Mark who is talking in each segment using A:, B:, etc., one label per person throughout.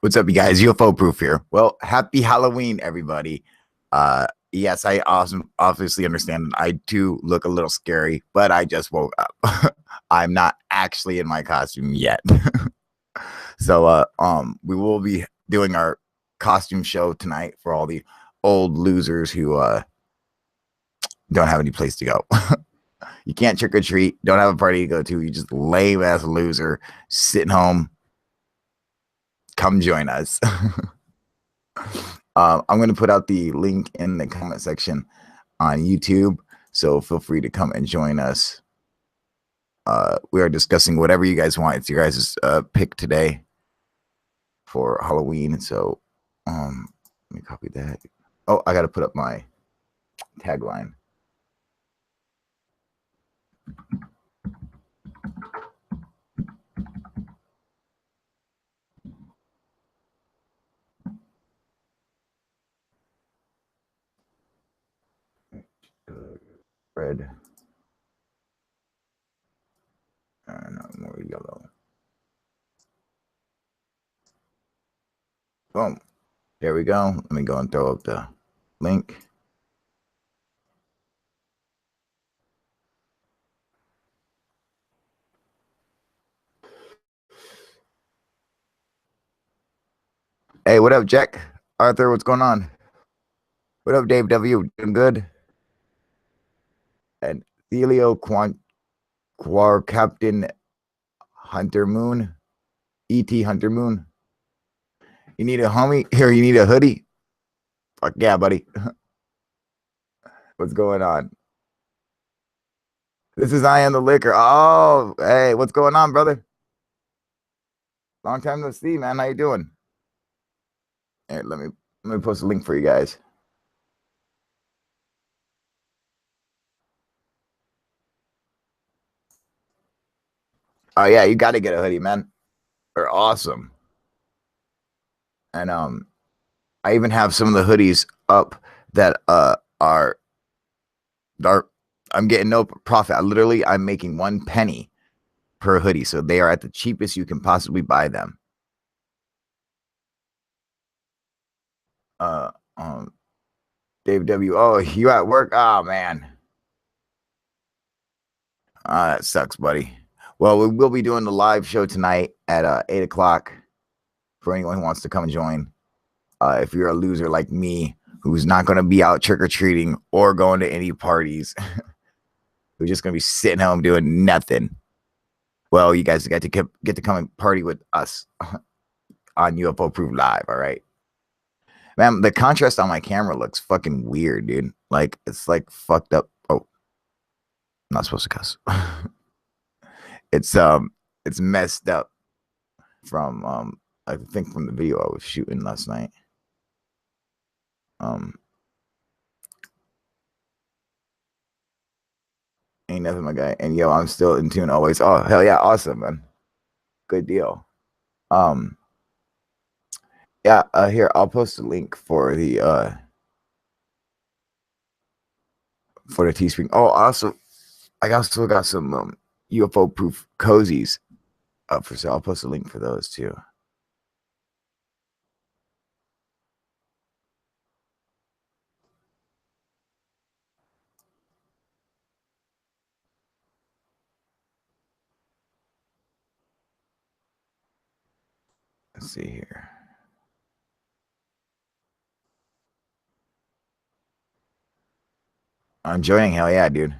A: What's up, you guys? UFO Proof here. Well, happy Halloween, everybody. Yes, I obviously understand I do look a little scary, but I just woke up. I'm not actually in my costume yet. We will be doing our costume show tonight for all the old losers who don't have any place to go. You can't trick or treat, don't have a party to go to. You just lame ass loser sitting home. Come join us. I'm going to put out the link in the comment section on YouTube, so feel free to come and join us. We are discussing whatever you guys want. It's your guys' pick today for Halloween. So let me copy that. Oh, I got to put up my tagline. Red. No, more yellow. Boom. There we go. Let me go and throw up the link. Hey, what up, Jack? Arthur, what's going on? What up, Dave W? Doing good? And Thelio Quar Captain Hunter Moon. E.T. Hunter Moon. You need a homie? Here, you need a hoodie? Fuck yeah, buddy. What's going on? This is I Am the Liquor. Oh, hey, what's going on, brother? Long time no see, man. How you doing? Here, let me post a link for you guys. Oh yeah, you got to get a hoodie, man. They're awesome. And I even have some of the hoodies up that are I'm getting no profit. I'm making 1 penny per hoodie, so they are at the cheapest you can possibly buy them. Uh, um, Dave W. Oh, you at work? Oh man, that sucks, buddy. Well, we will be doing the live show tonight at 8 o'clock for anyone who wants to come and join. If you're a loser like me, who's not going to be out trick or treating or going to any parties, who's just going to be sitting home doing nothing, well, you guys get to come and party with us on UFO Proof Live. All right, man. The contrast on my camera looks fucking weird, dude. Like it's like fucked up. Oh, I'm not supposed to cuss. It's messed up from I think from the video I was shooting last night. Ain't nothing, my guy. And yo, I'm still in tune always. Oh, hell yeah, awesome, man. Good deal. Yeah, here, I'll post a link for the Teespring. Oh, also I also got some UFO proof cozies up for sale. I'll post a link for those too. Let's see here. I'm joining. Hell yeah, dude.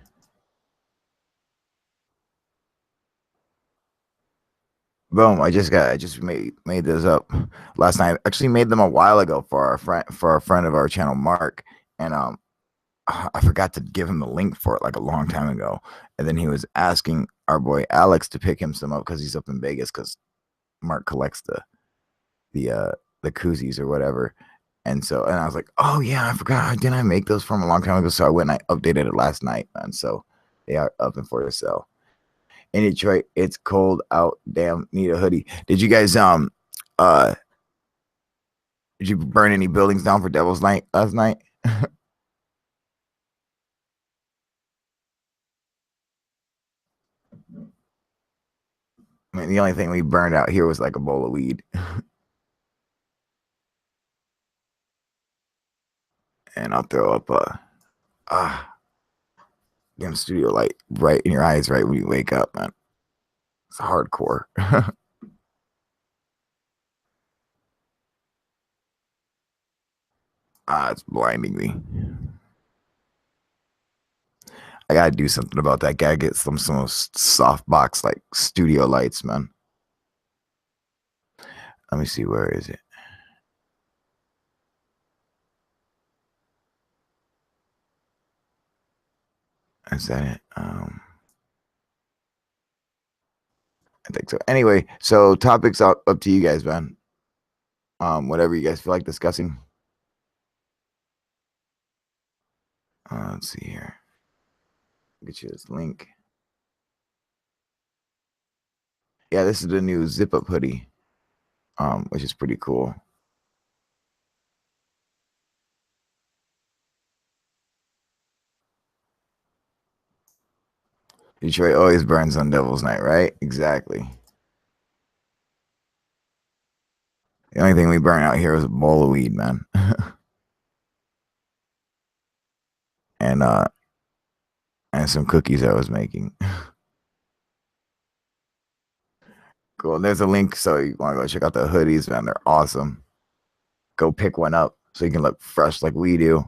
A: Boom! I just made those up last night. Actually, made them a while ago for our friend of our channel, Mark, and I forgot to give him the link for it like a long time ago. And then he was asking our boy Alex to pick him some up because he's up in Vegas because Mark collects the koozies or whatever. And I was like, oh yeah, I forgot. Didn't I make those from a long time ago? So I went and I updated it last night, and so they are up and for sale. In Detroit, it's cold out. Damn, need a hoodie. Did you guys did you burn any buildings down for Devil's Night last night? I mean, the only thing we burned out here was like a bowl of weed. and I'll throw up damn studio light right in your eyes right when you wake up, man. It's hardcore. It's blinding me. I gotta do something about that. Gotta get some soft box like studio lights, man. Let me see, where is it? Is that it? I think so. Anyway, so topics up to you guys, man. Whatever you guys feel like discussing. Let's see here. Get you this link. Yeah, this is the new zip up hoodie, which is pretty cool. Detroit always burns on Devil's Night, right? Exactly. The only thing we burn out here is a bowl of weed, man. and some cookies I was making. Cool. There's a link, so you want to go check out the hoodies, man. They're awesome. Go pick one up so you can look fresh like we do.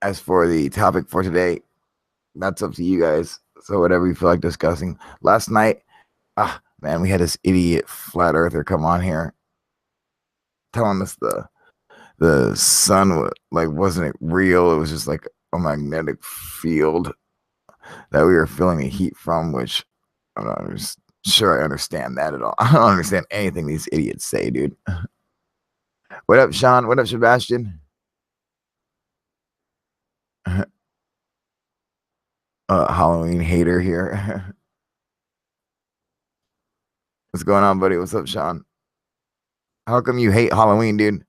A: As for the topic for today, that's up to you guys. So whatever you feel like discussing. Last night, man, we had this idiot flat earther come on here telling us the sun wasn't real. It was just like a magnetic field that we were feeling the heat from, which I'm not sure I understand that at all. I don't understand anything these idiots say, dude. What up, Sean? What up, Sebastian? Halloween hater here. What's going on, buddy? What's up, Sean? How come you hate Halloween, dude?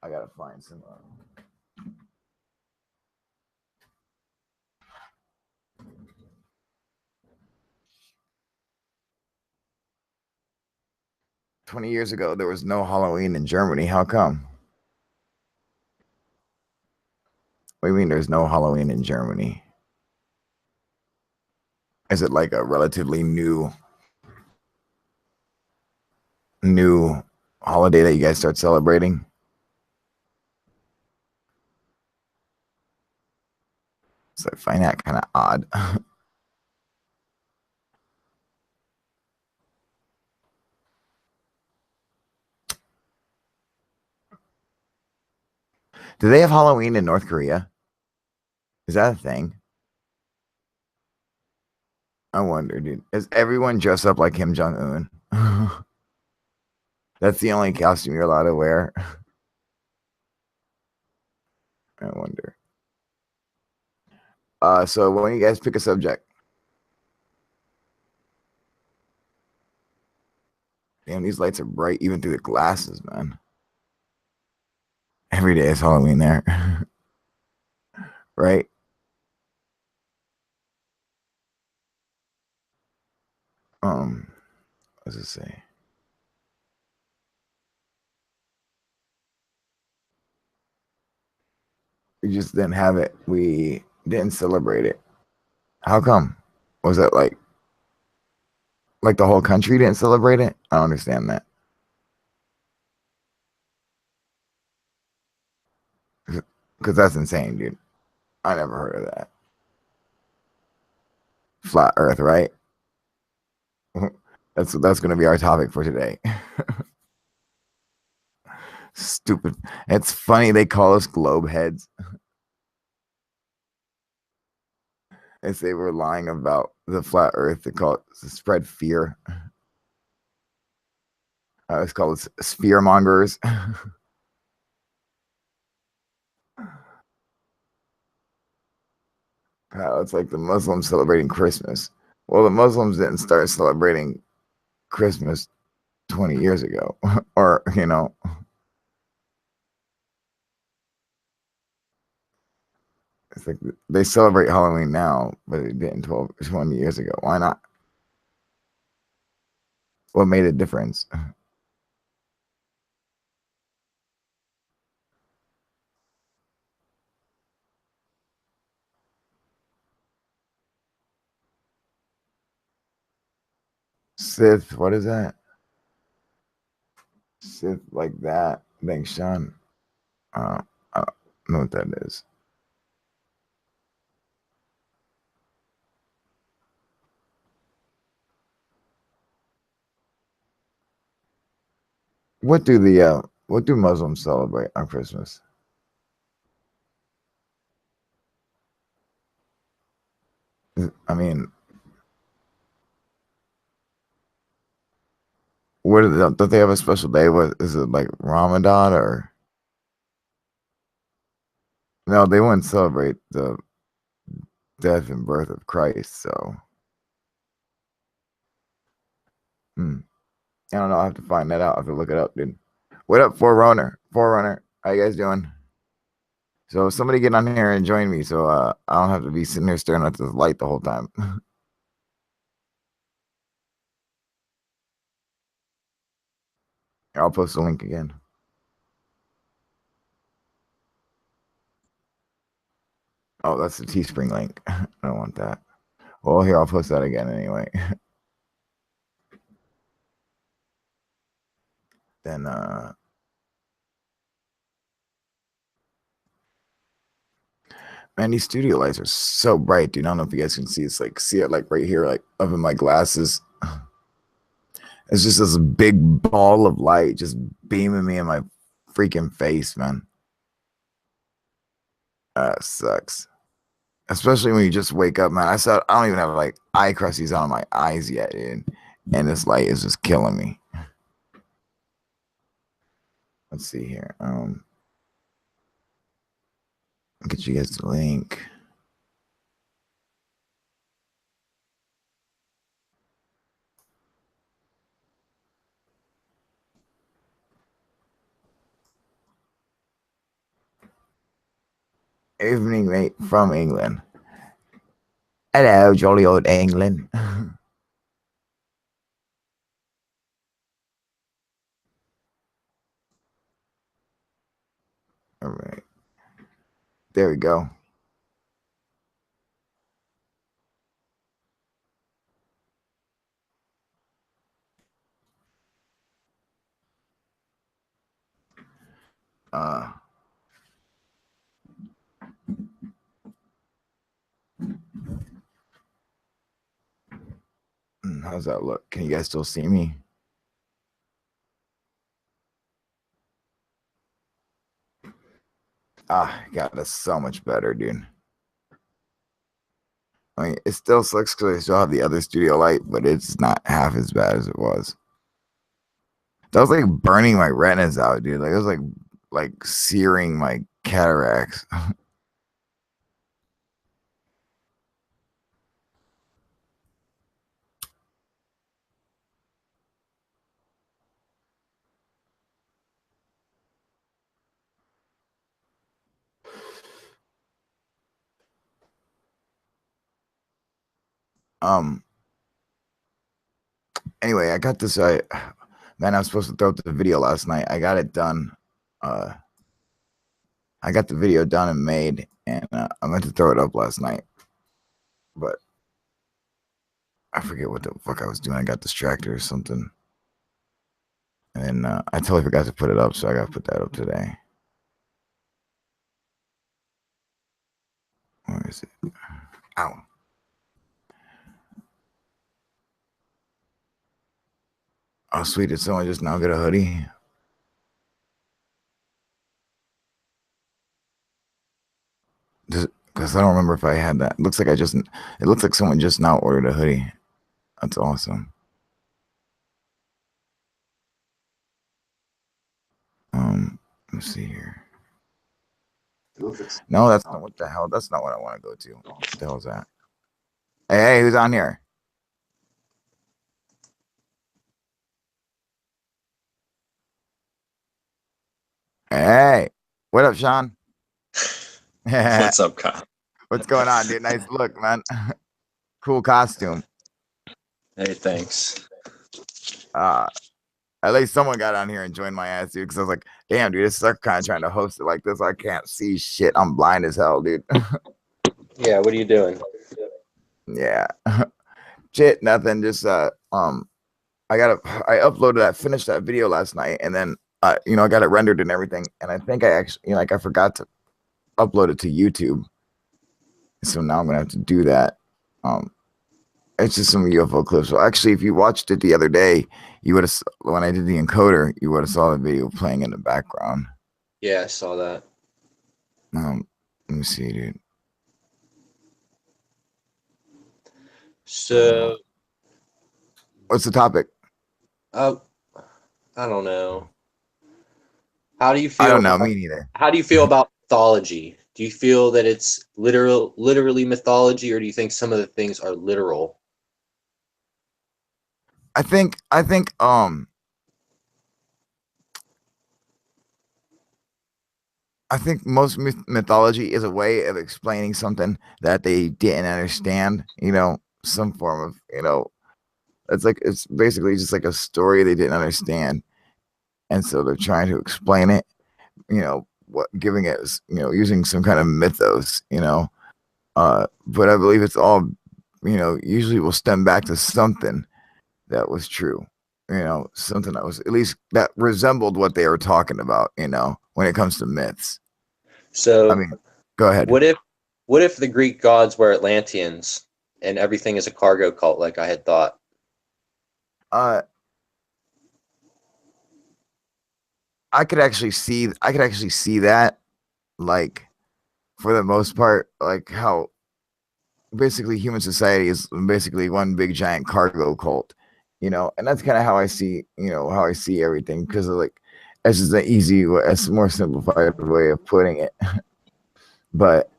A: I gotta find some. 20 years ago, there was no Halloween in Germany. How come? What do you mean there's no Halloween in Germany? Is it like a relatively new holiday that you guys start celebrating? So I find that kind of odd. Do they have Halloween in North Korea? Is that a thing? I wonder, dude. Is everyone dressed up like Kim Jong Un? That's the only costume you're allowed to wear. I wonder. So when you guys pick a subject, damn, these lights are bright even through the glasses, man. Every day is Halloween there, right? What does it say? We just didn't have it. We didn't celebrate it. How come? Was that like the whole country didn't celebrate it? I don't understand that. Because that's insane, dude. I never heard of that. Flat Earth, right? That's gonna be our topic for today. Stupid. It's funny they call us globe heads. They say we're lying about the flat Earth. They call it to spread fear. It's called sphere mongers. It's like the Muslims celebrating Christmas. Well, the Muslims didn't start celebrating Christmas 20 years ago, or it's like they celebrate Halloween now, but they didn't 20 years ago. Why not? What made a difference? Sith, what is that? Sith like that. Thanks, Sean. I don't know what that is. What do Muslims celebrate on Christmas? I mean, what don't they have a special day? What is it, like Ramadan or no? They wouldn't celebrate the death and birth of Christ. So I don't know. I have to find that out. I have to look it up, dude. What up, Forerunner? Forerunner, how you guys doing? So somebody get on here and join me, so I don't have to be sitting here staring at this light the whole time. I'll post the link again. Oh, that's the Teespring link. I don't want that. Well, here, I'll post that again anyway. Then man, these studio lights are so bright, dude. I don't know if you guys can see. It's like see it like right here, like up in my glasses. It's just this big ball of light just beaming me in my freaking face, man. Sucks. Especially when you just wake up, man. I don't even have like eye crusties on my eyes yet, dude. And this light is just killing me. Let's see here. I'll get you guys the link. Evening mate from England. Hello, jolly old England. All right. There we go. How's that look? Can you guys still see me? God, that's so much better, dude. I mean, it still sucks because I still have the other studio light, but it's not half as bad as it was. That was like burning my retinas out, dude. Like it was like searing my cataracts. um. Anyway, I got this. Man, I was supposed to throw up the video last night. I got it done. I got the video done and made, and I meant to throw it up last night, but I forget what the fuck I was doing. I got distracted or something, and I totally forgot to put it up. So I got to put that up today. Where is it? Ow. Oh, sweet. Did someone just now get a hoodie? Because I don't remember if I had that. It looks like it looks like someone just now ordered a hoodie. That's awesome. Let's see here. No, that's not what the hell. That's not what I want to go to. What the hell is that? Hey, who's on here? Hey, what up, Sean?
B: What's up, Kyle?
A: What's going on, dude? Nice look, man. Cool costume.
B: Hey, thanks.
A: Uh, at least someone got on here and joined my ass, dude. Because I was like, damn, dude, this sucker kind of trying to host it like this. I can't see shit. I'm blind as hell, dude.
C: Yeah, what are you doing?
A: Yeah. Shit, nothing. Just I uploaded that, finished that video last night, and then you know, I got it rendered and everything. And I think I actually, you know, like I forgot to upload it to YouTube. So now I'm gonna have to do that. It's just some UFO clips. So actually, if you watched it the other day, you would have, when I did the encoder, you would have saw the video playing in the background.
C: Yeah, I saw that.
A: Let me see, dude.
C: So,
A: What's the topic?
C: I don't know. How do you
A: I
C: feel?
A: don't know. Me neither.
C: How do you feel about mythology? Do you feel that it's literally mythology, or do you think some of the things are literal?
A: I think most mythology is a way of explaining something that they didn't understand, you know, some form of, you know, it's basically just like a story they didn't understand. And so they're trying to explain it, you know, giving it, you know, using some kind of mythos, you know. But I believe it's all, you know, usually will stem back to something that was true, you know, something that was at least that resembled what they were talking about, you know, when it comes to myths. I
C: So,
A: mean, go ahead.
C: what if the Greek gods were Atlanteans and everything is a cargo cult, like I had thought?
A: Uh, I could actually see that, like, for the most part, like how basically human society is basically one big giant cargo cult, you know, and that's kind of how I see, you know, how I see everything, because like it's just an easy, it's a more simplified way of putting it. But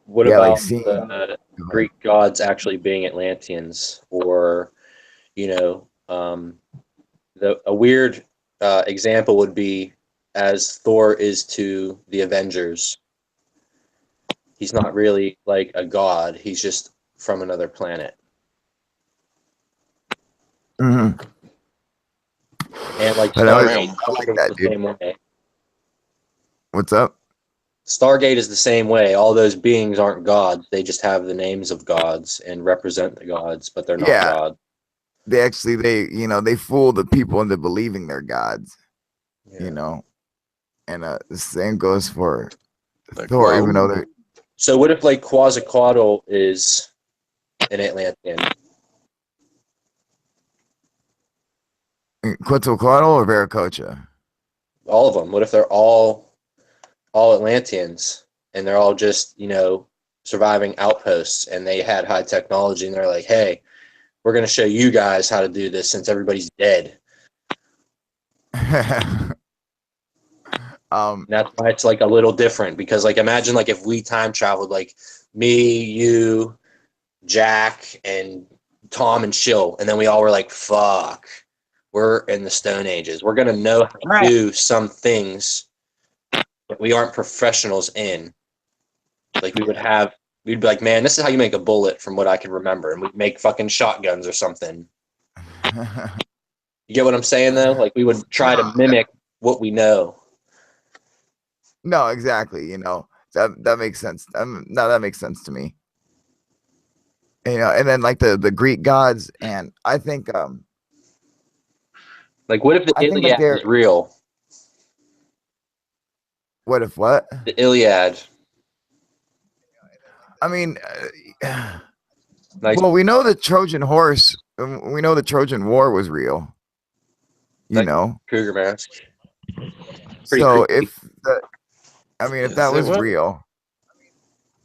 C: What
A: yeah, like
C: about
A: seeing,
C: the Greek gods actually being Atlanteans, or you know, a weird example would be as Thor is to the Avengers. He's not really like a god. He's just from another planet.
A: Mhm.
C: And like
A: But I
C: Stargate
A: like
C: is
A: that,
C: the
A: dude.
C: same way.
A: What's up?
C: Stargate is the same way. All those beings aren't gods. They just have the names of gods and represent the gods, but they're not
A: Yeah,
C: gods.
A: they you know, they fool the people into believing they're gods, you
C: Yeah.
A: know, and the same goes for
B: Like,
A: Thor,
B: wow.
A: even though they're
C: So what if like Quetzalcoatl is an Atlantean?
A: Quetzalcoatl or Veracocha.
C: All of them. What if they're all Atlanteans and they're all just, you know, surviving outposts and they had high technology and they're like, hey, we're going to show you guys how to do this since everybody's dead. And that's why it's like a little different because like imagine like if we time traveled like me, you, Jack, and Tom and Shill, and then we all were like, fuck, we're in the Stone Ages. We're going to know how to do some things that we aren't professionals in. Like we'd be like, man, this is how you make a bullet from what I can remember. And we'd make fucking shotguns or something. You get what I'm saying though? Like we would try to mimic what we know.
A: No, exactly. You know, that makes sense. No, that makes sense to me. You know, and then like the Greek gods, and
C: Like what if the
A: I think like
C: Iliad
A: they're
C: is real?
A: what if what?
C: The Iliad.
A: I mean,
C: Like
A: well, we know the Trojan horse. We know the Trojan War was real. You
C: like
A: know,
C: Cougar Mask. Pretty
A: so
C: creepy.
A: I mean, if
B: Is
A: that
B: it
A: was
B: what?
A: real,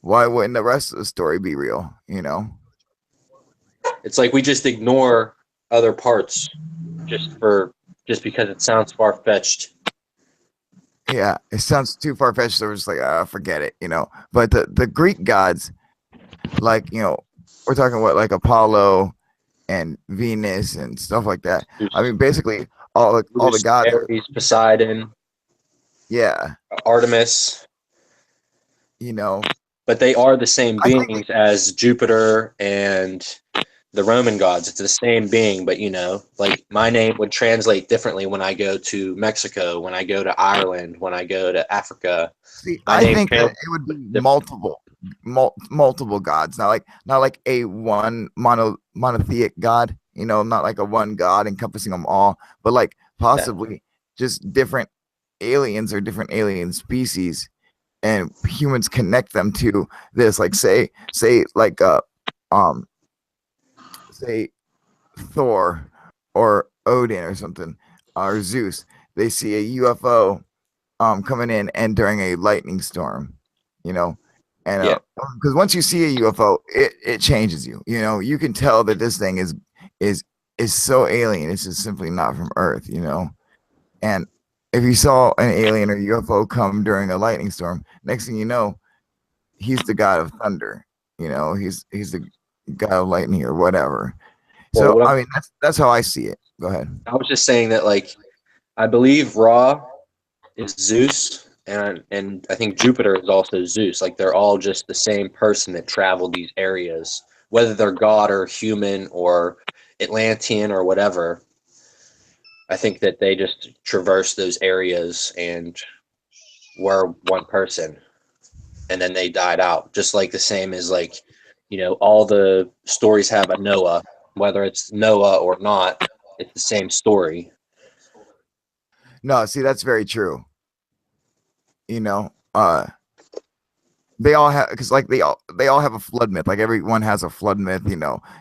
A: why wouldn't the rest of the story be real? You know?
C: It's like we just ignore other parts just because it sounds far fetched.
A: Yeah, it sounds too far fetched. So we're just like, forget it. You know, but the Greek gods, like, you know, we're talking what, like Apollo and Venus and stuff like that. I mean, basically all the gods are,
C: Ares, Poseidon,
A: yeah,
C: Artemis,
A: you know.
C: but they are the same
A: I think
C: beings as Jupiter and the Roman gods. It's the same being, but like my name would translate differently when I go to Mexico, when I go to Ireland, when I go to Africa.
A: See,
C: My
A: I
C: name
A: think that it would be multiple gods, not like a one monotheic god, not like a one god encompassing them all, but like possibly just different aliens or different alien species, and humans connect them to this, like say like um say Thor or Odin or something, or Zeus. They see a UFO coming in and during a lightning storm, and
C: Yeah.
A: because once you see a UFO, it changes you. You can tell that this thing is is so alien. It's just simply not from Earth. And if you saw an alien or UFO come during a lightning storm, next thing you know, he's the god of thunder. He's the god of lightning or whatever.
C: Well,
A: So I mean, that's how I see it. Go ahead.
C: I was just saying that, like, I believe Ra is Zeus, and I think Jupiter is also Zeus. Like, they're all just the same person that travel these areas, whether they're god or human or Atlantean or whatever. I think that they just traverse those areas and were one person, and then they died out. Just like the same as, like, all the stories have a Noah, whether it's Noah or not, it's the same story.
A: No, see, that's very true. They all have, because like they all have a flood myth. Like everyone has a flood myth,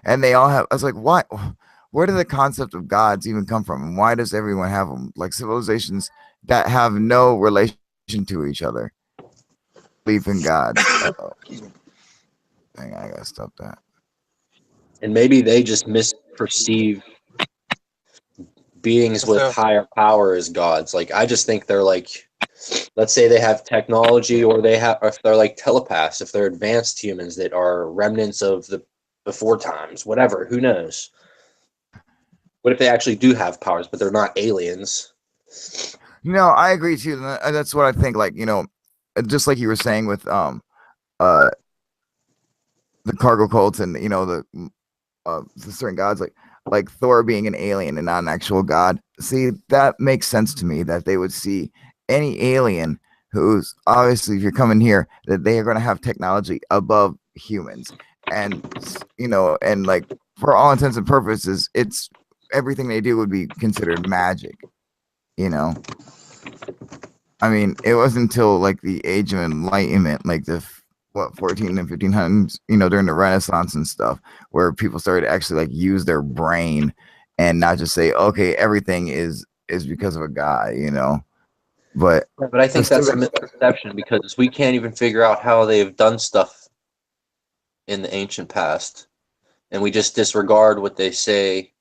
A: and they all have. I was like, what? Where did the concept of gods even come from? And why does everyone have them? Like civilizations that have no relation to each other believe in gods. Dang, I gotta stop that.
C: And maybe they just misperceive beings with higher power as gods. Like, I just think they're like, let's say they have technology, or if they're like telepaths, if they're advanced humans that are remnants of the before times, whatever, who knows? What if they actually do have powers, but they're not aliens?
A: No, I agree too. That's what I think. Like, just like you were saying with the cargo cults and the certain gods, like Thor being an alien and not an actual god. See, that makes sense to me, that they would see any alien who's obviously, if you're coming here, that they are going to have technology above humans, and and like for all intents and purposes, it's everything they do would be considered magic. I mean, it wasn't until like the Age of Enlightenment, like the 14 and 1500s, during the Renaissance and stuff, where people started to actually like use their brain and not just say, okay, everything is because of a guy, But
C: I think that's a misperception, because we can't even figure out how they've done stuff in the ancient past, and we just disregard what they say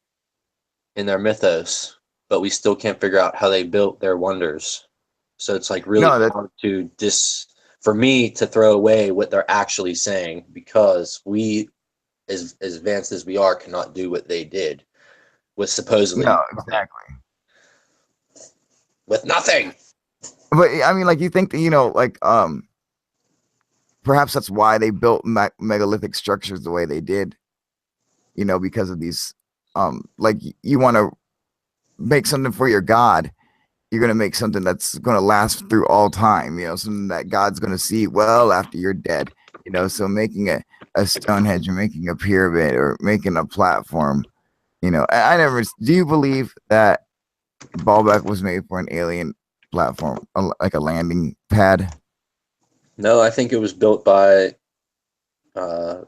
C: in their mythos, but we still can't figure out how they built their wonders. So it's like really hard for me to throw away what they're actually saying, because we, as advanced as we are, cannot do what they did with supposedly
A: exactly
C: with nothing.
A: But I mean, like, you think that, like perhaps that's why they built megalithic structures the way they did, because of these like, you want to make something for your god, you're going to make something that's going to last through all time, something that God's going to see well after you're dead, so making a Stonehenge or making a pyramid or making a platform, I never, do you believe that Baalbek was made for an alien platform, like a landing pad?
C: No, I think it was built by the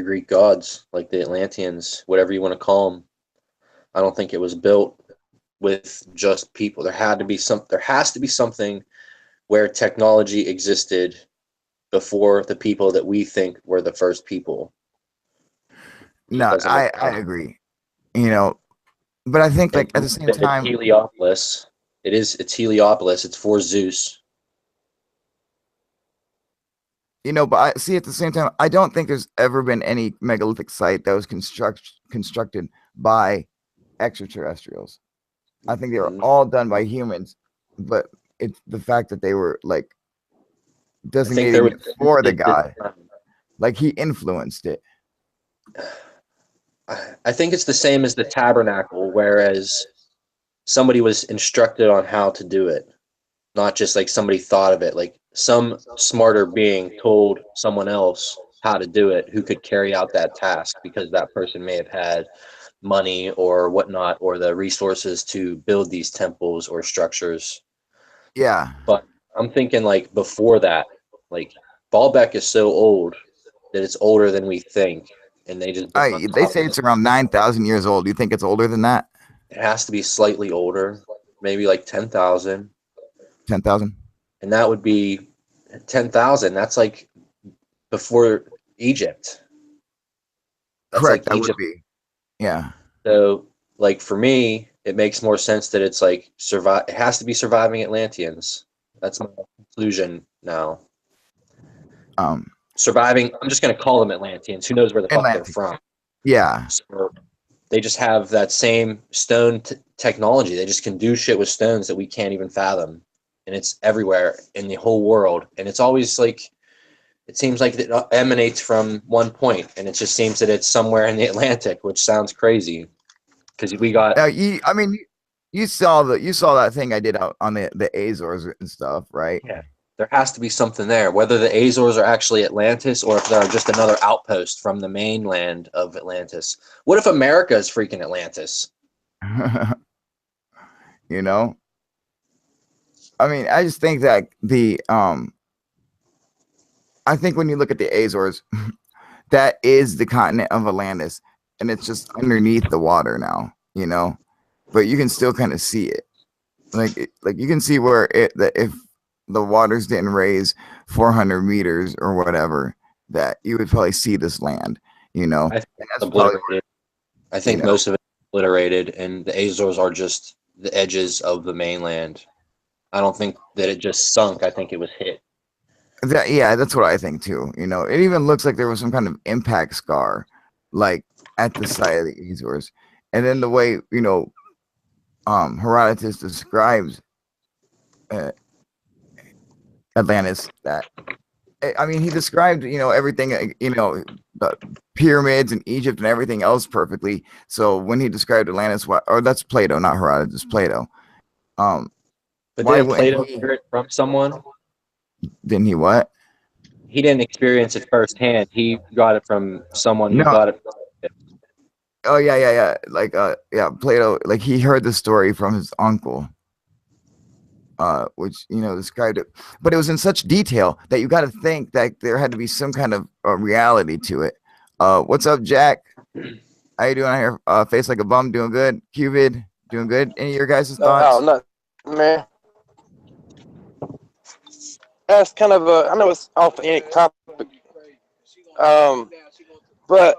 C: Greek gods, like the Atlanteans, whatever you want to call them. I don't think it was built with just people. There has to be something where technology existed before the people that we think were the first people.
A: No, I agree. But I think, like, at the same time,
C: Heliopolis. It's Heliopolis. It's for Zeus.
A: But I see, at the same time, I don't think there's ever been any megalithic site that was constructed by extraterrestrials. I think they were all done by humans, but it's the fact that they were like designated for the god, like he influenced it.
C: I think it's the same as the tabernacle, whereas somebody was instructed on how to do it, not just like somebody thought of it. Like some smarter being told someone else how to do it who could carry out that task because that person may have had money or whatnot or the resources to build these temples or structures.
A: Yeah.
C: But I'm thinking like before that, like Baalbek is so old that it's older than we think, and they just built on
A: They
C: top
A: say
C: of it.
A: it's around 9,000 years old. Do you think it's older than that?
C: It has to be slightly older, maybe like 10,000,
A: 10,000?
C: and that would be 10,000. That's like before Egypt. That's
A: Correct.
C: like
A: That would
C: Egypt.
A: be. Yeah.
C: So, like for me, it makes more sense that it's like survive. It has to be surviving Atlanteans. That's my conclusion now.
A: Um,
C: Surviving. I'm just gonna call them Atlanteans. Who knows where the fuck they're
A: Atlantic.
C: from?
A: Yeah.
C: So they just have that same stone technology. They just can do shit with stones that we can't even fathom, and it's everywhere in the whole world. And it's always like it seems like it emanates from one point, and it just seems that it's somewhere in the Atlantic, which sounds crazy because we got
A: I mean, you saw that thing I did out on the Azores and stuff, right?
C: yeah. There has to be something there, whether the Azores are actually Atlantis or if they're just another outpost from the mainland of Atlantis. What if America is freaking Atlantis?
A: You know, I mean, I just think that I think when you look at the Azores, that is the continent of Atlantis, and it's just underneath the water now. But you can still kind of see it. Like you can see where that if the waters didn't raise 400 meters or whatever, that you would probably see this land.
C: I think
A: And
C: it's
A: that's probably
C: obliterated. I
A: you
C: think
A: know
C: most of it is obliterated, and the Azores are just the edges of the mainland. I don't think that it just sunk. I think it was hit.
A: that yeah, that's what I think too. It even looks like there was some kind of impact scar, like at the side of the Azores, and then the way Herodotus describes uh, Atlantis, that I mean, he described, everything, the pyramids and Egypt and everything else perfectly. So when he described Atlantis, or that's Plato, not Herodotus, Plato. Um,
C: But
A: why
C: didn't
A: wouldn't
C: Plato
A: he?
C: hear it from someone?
A: Didn't he what?
C: He didn't experience it firsthand. He got it from someone who
A: No.
C: got it.
A: Oh yeah, yeah, yeah. Like yeah, Plato. Like he heard the story from his uncle, which described it, but it was in such detail that you got to think that there had to be some kind of reality to it. What's up, Jack? How you doing out here? Face like a bum, doing good. Cupid, doing good. Any of your guys'
D: Oh,
A: thoughts?
D: no, man. That's kind of a, I know it's off any topic, but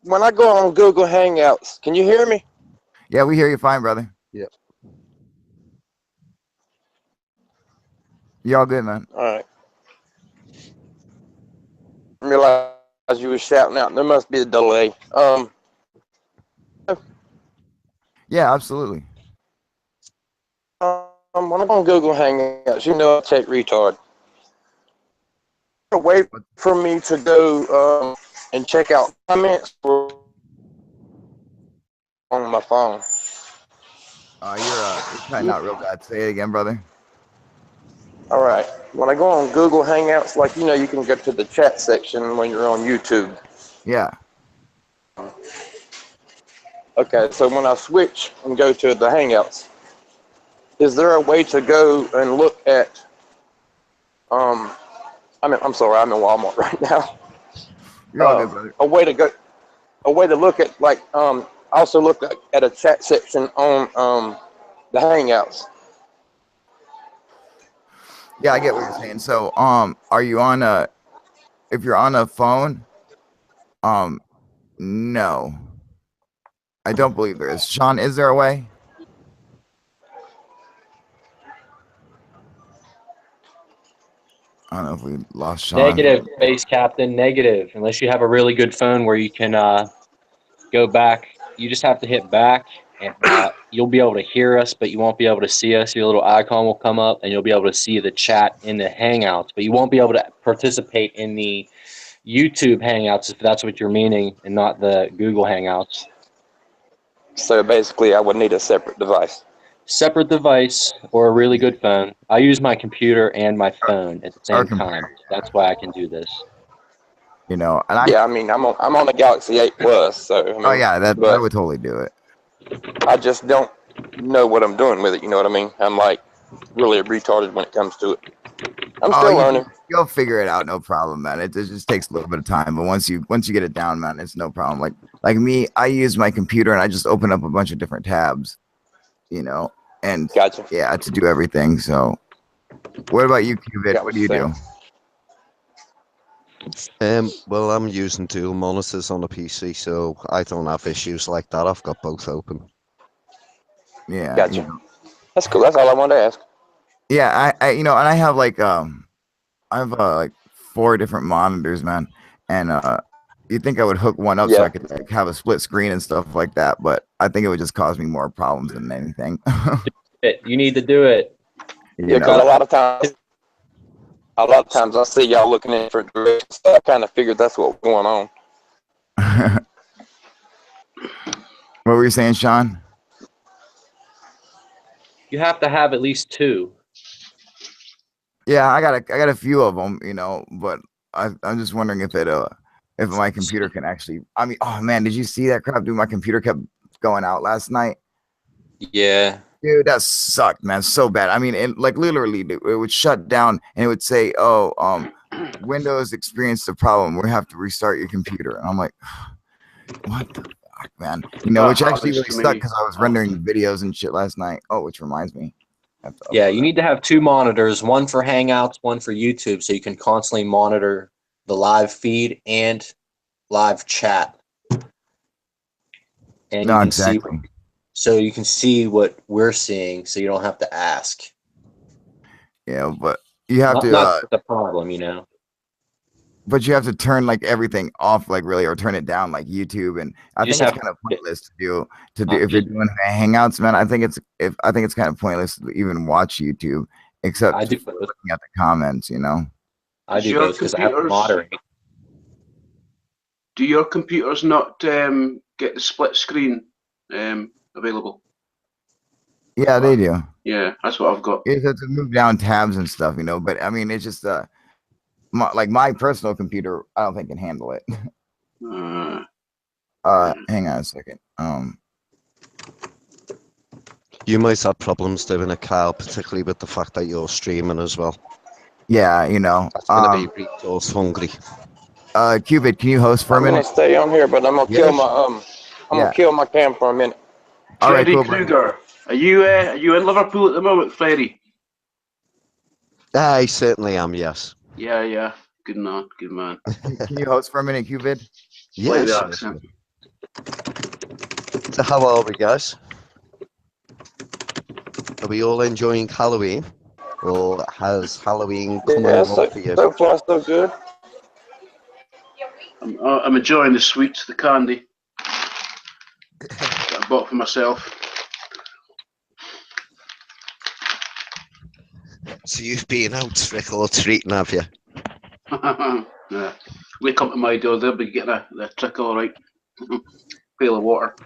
D: when I go on Google Hangouts, can you hear me?
A: Yeah, we hear you fine, brother.
D: Yep.
A: You all good, man?
D: All right. I realized you were shouting out. There must be a delay.
A: Yeah, absolutely.
D: When I go on Google Hangouts, I take retard. Wait for me to go and check out comments on my phone.
A: You're cutting out real bad. Say it again, brother.
D: All right. When I go on Google Hangouts, like you can go to the chat section when you're on YouTube.
A: Yeah.
D: Okay, so when I switch and go to the Hangouts, is there a way to go and look at? I'm sorry, I'm in Walmart right now.
A: You're all good, brother.
D: A way to look at also look at a chat section on the Hangouts.
A: Yeah, I get what you're saying. So, are you on if you're on a phone, no, I don't believe there is. Sean, is there a way? I don't know if we lost Sean.
C: Negative, Space Captain. Negative. Unless you have a really good phone where you can go back. You just have to hit back, and you'll be able to hear us, but you won't be able to see us. Your little icon will come up, and you'll be able to see the chat in the Hangouts, but you won't be able to participate in the YouTube Hangouts, if that's what you're meaning, and not the Google Hangouts.
D: So basically, I would need a separate device.
C: Separate device or a really good phone. I use my computer and my phone at the
A: Our
C: same time. That's why I can do this.
A: You know, and I.
D: Yeah, I mean, I'm on the Galaxy 8 Plus, so I mean,
A: Oh yeah, that
D: but
A: would totally do it.
D: I just don't know what I'm doing with it. You know what I mean? I'm like really retarded when it comes to it. I'm still learning.
A: You'll figure it out, no problem, man. It just takes a little bit of time, but once you get it down, man, it's no problem. Like me, I use my computer and I just open up a bunch of different tabs, you know, and
D: Gotcha.
A: yeah, to do everything. So, what about you, Cubit?
D: Got
A: What
D: what
A: do you
D: you're
A: do?
E: Well, I'm using dual monitors on the PC, so I don't have issues like that. I've got both open.
A: Yeah,
D: Gotcha.
A: you know.
D: That's cool. That's all I wanted to ask.
A: Yeah, I you know, and I have like I have like 4 different monitors, man, and you'd think I would hook one up so
D: Yeah.
A: I could like have a split screen and stuff like that, but I think it would just cause me more problems than anything.
C: You need to do it.
A: You
D: Yeah, because
A: know?
D: a lot of times I see y'all looking in for directions, so I kind of figured that's what was going on.
A: What were you saying, Sean?
C: You have to have at least 2.
A: Yeah, I got a few of them, you know, but I'm just wondering if my computer can actually. I mean, oh man, did you see that crap? Dude, my computer kept going out last night.
C: Yeah.
A: Dude, that sucked, man, so bad. I mean, like literally, it would shut down and it would say, "Oh, Windows experienced a problem. We have to restart your computer." And I'm like, "What the fuck, man?" You know, which actually really sucked because I was rendering videos and shit last night. Oh, which reminds me, I have to
C: Yeah,
A: upload
C: you
A: that.
C: need to have 2 monitors, one for Hangouts, one for YouTube, so you can constantly monitor the live feed and live chat. And
A: No,
C: you can
A: exactly.
C: you can see what we're seeing, so you don't have to ask.
A: Yeah, but you have to.
C: Not the problem, you know.
A: But you have to turn like everything off, like really, or turn it down, like YouTube. And I
C: You
A: think
C: just
A: it's
C: have
A: kind of pointless to do
C: Uh,
A: if you're doing Hangouts, man. I think it's kind of pointless to even watch YouTube, except
C: I do
A: for
C: both.
A: looking at the comments, you know.
C: I do both because I have to moderate.
F: Do your computers not get the split screen available?
A: Yeah, they do.
F: Yeah, that's what I've got.
A: You just have to move down tabs and stuff, you know. But I mean, it's just like my personal computer, I don't think can handle it. Hang on a second.
E: You might have problems doing it, Kyle, particularly with the fact that you're streaming as well.
A: Yeah, you know.
E: That's going to be resource hungry.
A: Cubit, can you host for a
D: I'm gonna
A: minute?
D: stay on here, but I'm gonna kill my I'm gonna kill my cam for a minute.
A: All right,
F: Freddy
A: cool,
F: Krueger, are you in Liverpool at the moment, Freddy?
E: I certainly am, yes.
F: Yeah. Good man, good man.
A: Can you host for a minute, Cubit?
F: Play the
E: Yes.
F: accent.
E: So how are we, guys? Are we all enjoying Halloween? Or has Halloween come
D: Yeah,
E: along for you?
D: so far so good.
F: I'm enjoying the sweets, the candy that I bought for myself.
E: So you've been out trick or treating, have you?
F: Yeah. We come to my door, they'll be getting a trick all right. Pail of water.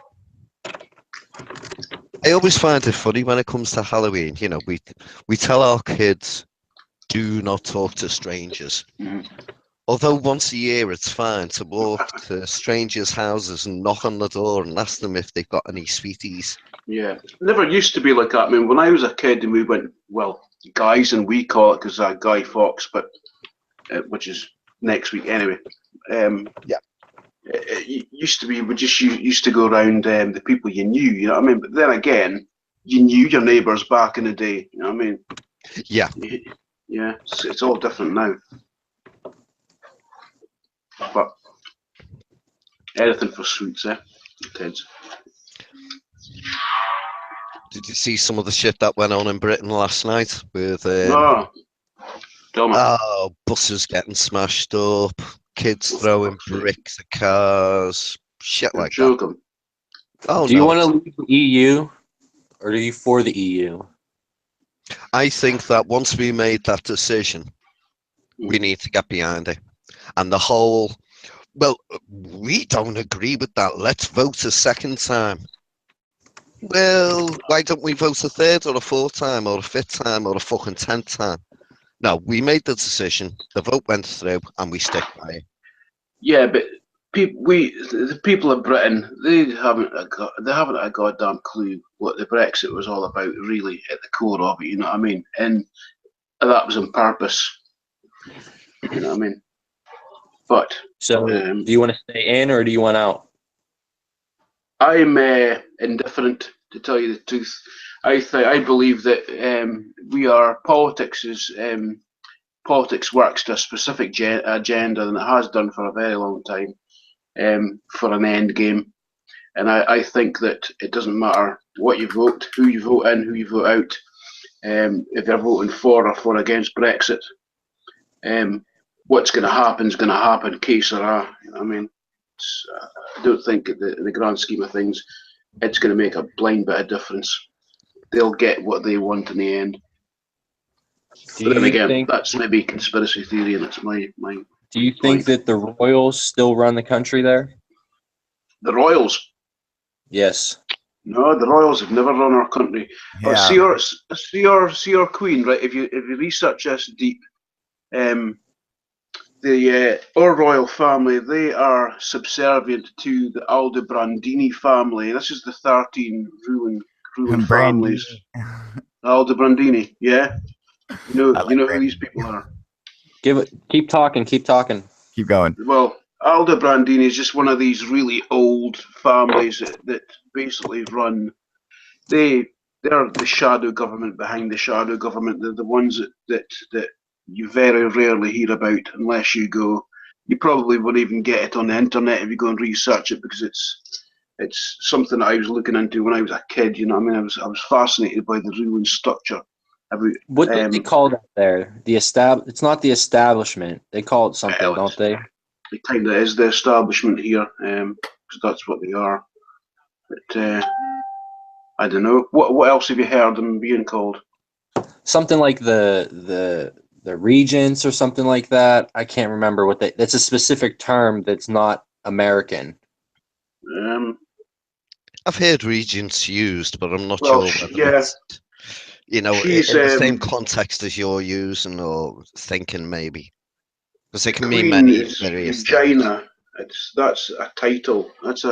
E: I always find it funny when it comes to Halloween. You know, we tell our kids, do not talk to strangers.
F: Mhm.
E: Although once a year it's fine to walk to strangers' houses and knock on the door and ask them if they've got any sweeties.
F: Yeah, never used to be like that. I mean, when I was a kid and we went, well, guys, and we call it because Guy Fawkes, but which is next week anyway.
E: Yeah.
F: It used to be we just used to go around the people you knew, you know what I mean? But then again, you knew your neighbours back in the day, you know what I mean?
E: Yeah.
F: Yeah, it's all different now. But anything for sweets, kids.
E: Did you see some of the shit that went on in Britain last night with
F: No. Tell me.
E: buses getting smashed up, kids throwing bricks at cars, shit like that.
F: Joking.
E: Oh,
C: Do you want to leave the EU, or are you for the EU?
E: I think that once we made that decision, we need to get behind it. And the whole, well, we don't agree with that. Let's vote a second time. Well, why don't we vote a third or a fourth time or a fifth time or a fucking 10th time? No, we made the decision. The vote went through, and we stick by it.
F: Yeah, but the people of Britain, they haven't a goddamn clue what the Brexit was all about, really, at the core of it. You know what I mean? And that was on purpose. You know what I mean? But
C: So, do you want to stay in or do you want out?
F: I'm indifferent, to tell you the truth. I believe that politics works to a specific agenda, and it has done for a very long time, for an end game. And I think that it doesn't matter what you vote, who you vote in, who you vote out, if you're voting for or for against Brexit. What's going to happen is going to happen, que sera. You know what I mean? I don't think in the grand scheme of things, it's going to make a blind bit of difference. They'll get what they want in the end. But then again, that's maybe conspiracy theory, and it's my.
C: Do you think that the royals still run the country there?
F: The royals?
C: Yes.
F: No, the royals have never run our country.
A: Yeah.
F: See your queen, right? If you research this deep, our royal family, they are subservient to the Aldobrandini family. This is the 13 ruling families. Aldobrandini, yeah. You know who these people are.
C: Keep talking. Keep
A: going.
F: Well, Aldobrandini is just one of these really old families that basically run. They're the shadow government behind the shadow government. They're the ones that you very rarely hear about unless you go. You probably wouldn't even get it on the internet if you go and research it, because it's something that I was looking into when I was a kid. You know what I mean? I was fascinated by the ruling structure.
C: What do they call that there? It's not the establishment. They call it something, don't they?
F: It kind of is the establishment here, because that's what they are. But I don't know. What else have you heard them being called?
C: Something like the regents or something like that. I can't remember what that's a specific term that's not American.
E: I've heard regents used, but I'm not sure whether it's, in the same context as you're using or thinking, maybe. Because it can mean many various
F: Regina. That's a title. That's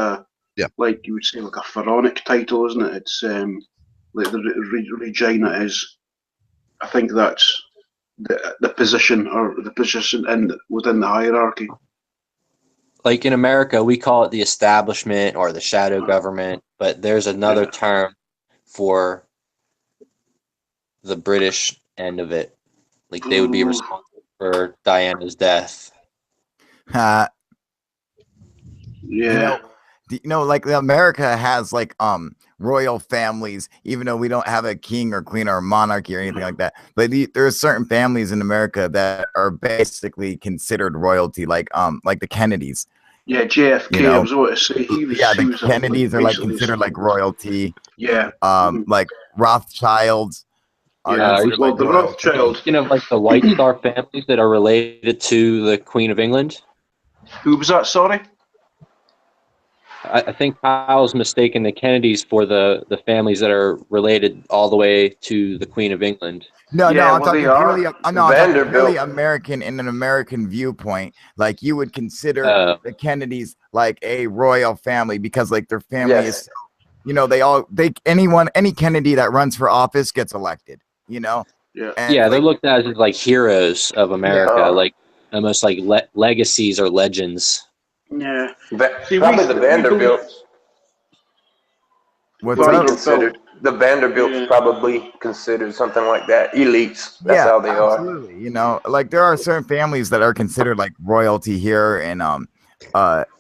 F: like you would say, like a pharaonic title, isn't it? It's like the Regina is. I think that's the position within the hierarchy.
C: Like in America, we call it the establishment or the shadow government, but there's another term for the British end of it. Like they would be responsible for Diana's death.
A: Like America has like royal families, even though we don't have a king or queen or monarchy or anything like that. But there are certain families in America that are basically considered royalty, like the Kennedys.
F: Yeah, JFK. I was about to say
A: the Kennedys are like considered like royalty.
F: Yeah.
A: Like Rothschilds.
F: The Rothschilds.
C: You know, like the White Star families that are related to the Queen of England.
F: Who was that? Sorry.
C: I think Kyle's mistaken the Kennedys for the families that are related all the way to the Queen of England.
A: I'm talking purely American in an American viewpoint. Like you would consider the Kennedys like a royal family because like their family is, any Kennedy that runs for office gets elected. And,
C: they're looked at as like heroes of America, like almost like legacies or legends.
D: Yeah, probably the Vanderbilts.
A: What's that?
D: Considered the Vanderbilts probably considered something like that. Elites. That's how they
A: absolutely.
D: are.
A: Like there are certain families that are considered like royalty here, and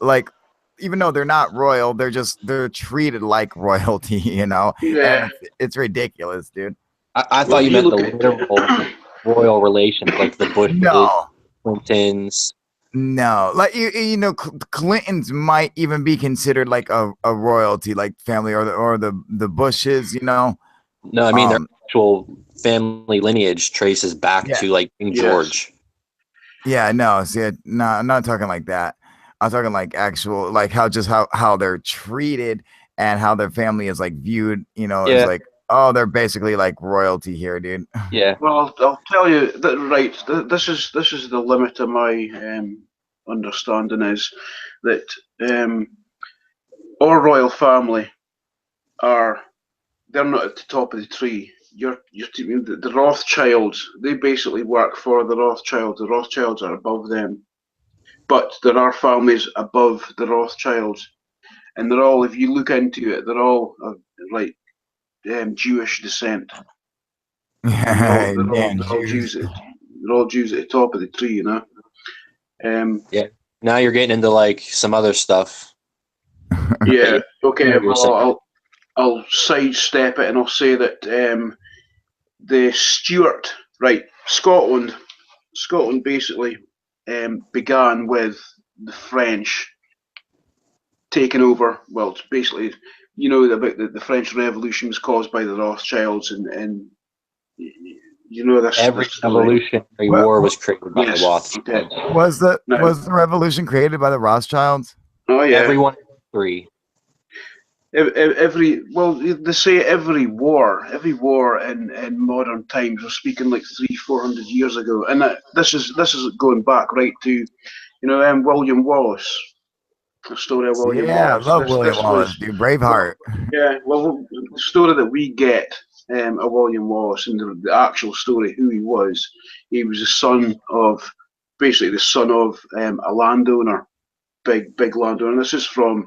A: like even though they're not royal, they're treated like royalty.
F: Yeah,
A: and it's ridiculous, dude.
C: I thought you meant the literal royal relations, like the Bushes, Clintons.
A: No, like Clintons might even be considered like a royalty, like family, or the Bushes,
C: No, I mean their actual family lineage traces back to like King George.
A: Yeah, no, see, no, I'm not talking like that. I'm talking like actual, like how they're treated and how their family is like viewed. You know, is
G: Yeah.
A: like, oh, they're basically like royalty here, dude.
G: Yeah.
F: Well, I'll tell you that right. This is the limit of my understanding is that our royal family are they're not at the top of the tree. The Rothschilds. They basically work for the Rothschilds. The Rothschilds are above them, but there are families above the Rothschilds, and they're all. If you look into it, they're all like Jewish descent.
A: Damn
F: They're all
A: Jews.
F: Jews. They're all Jews at the top of the tree, you know.
C: Yeah. Now you're getting into like some other stuff.
F: Yeah. Okay.
C: You're saying.
F: Well, I'll sidestep it and I'll say that the Stuart, right, Scotland basically began with the French taking over. Well, it's basically, you know, about the French Revolution was caused by the Rothschilds, and you know
C: Every
F: this story.
C: revolutionary war was created by the
F: Yes.
C: Rothschilds.
F: Okay.
A: Was the
F: No.
A: was the revolution created by the Rothschilds?
F: Oh yeah.
C: Everyone three.
F: Every well, they say every war in modern times. We're speaking like 300-400 years ago, and this is going back right to, you know, William Wallace, the story of William
A: Yeah, I
F: Wallace.
A: love William Wallace, dude. Braveheart.
F: Yeah, well, the story that we get of William Wallace and the actual story, who he was the son of, basically the son of a landowner, big landowner. And this is from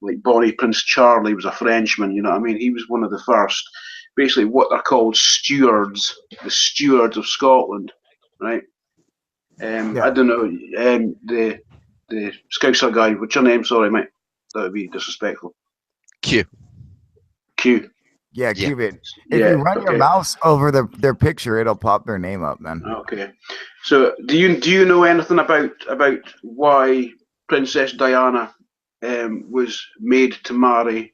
F: like Bonnie Prince Charlie was a Frenchman, you know what I mean? He was one of the first, basically what they're called stewards, the stewards of Scotland, right?
A: Yeah.
F: I don't know, the Scouser guy, what's your name? Sorry, mate. That would be disrespectful.
E: Q.
F: Q.
A: Yeah,
E: Yeah.
A: Cubit. If
F: Yeah,
A: you run your
F: okay.
A: mouse over their picture, it'll pop their name up, man.
F: Okay. So do you know anything about why Princess Diana was made to marry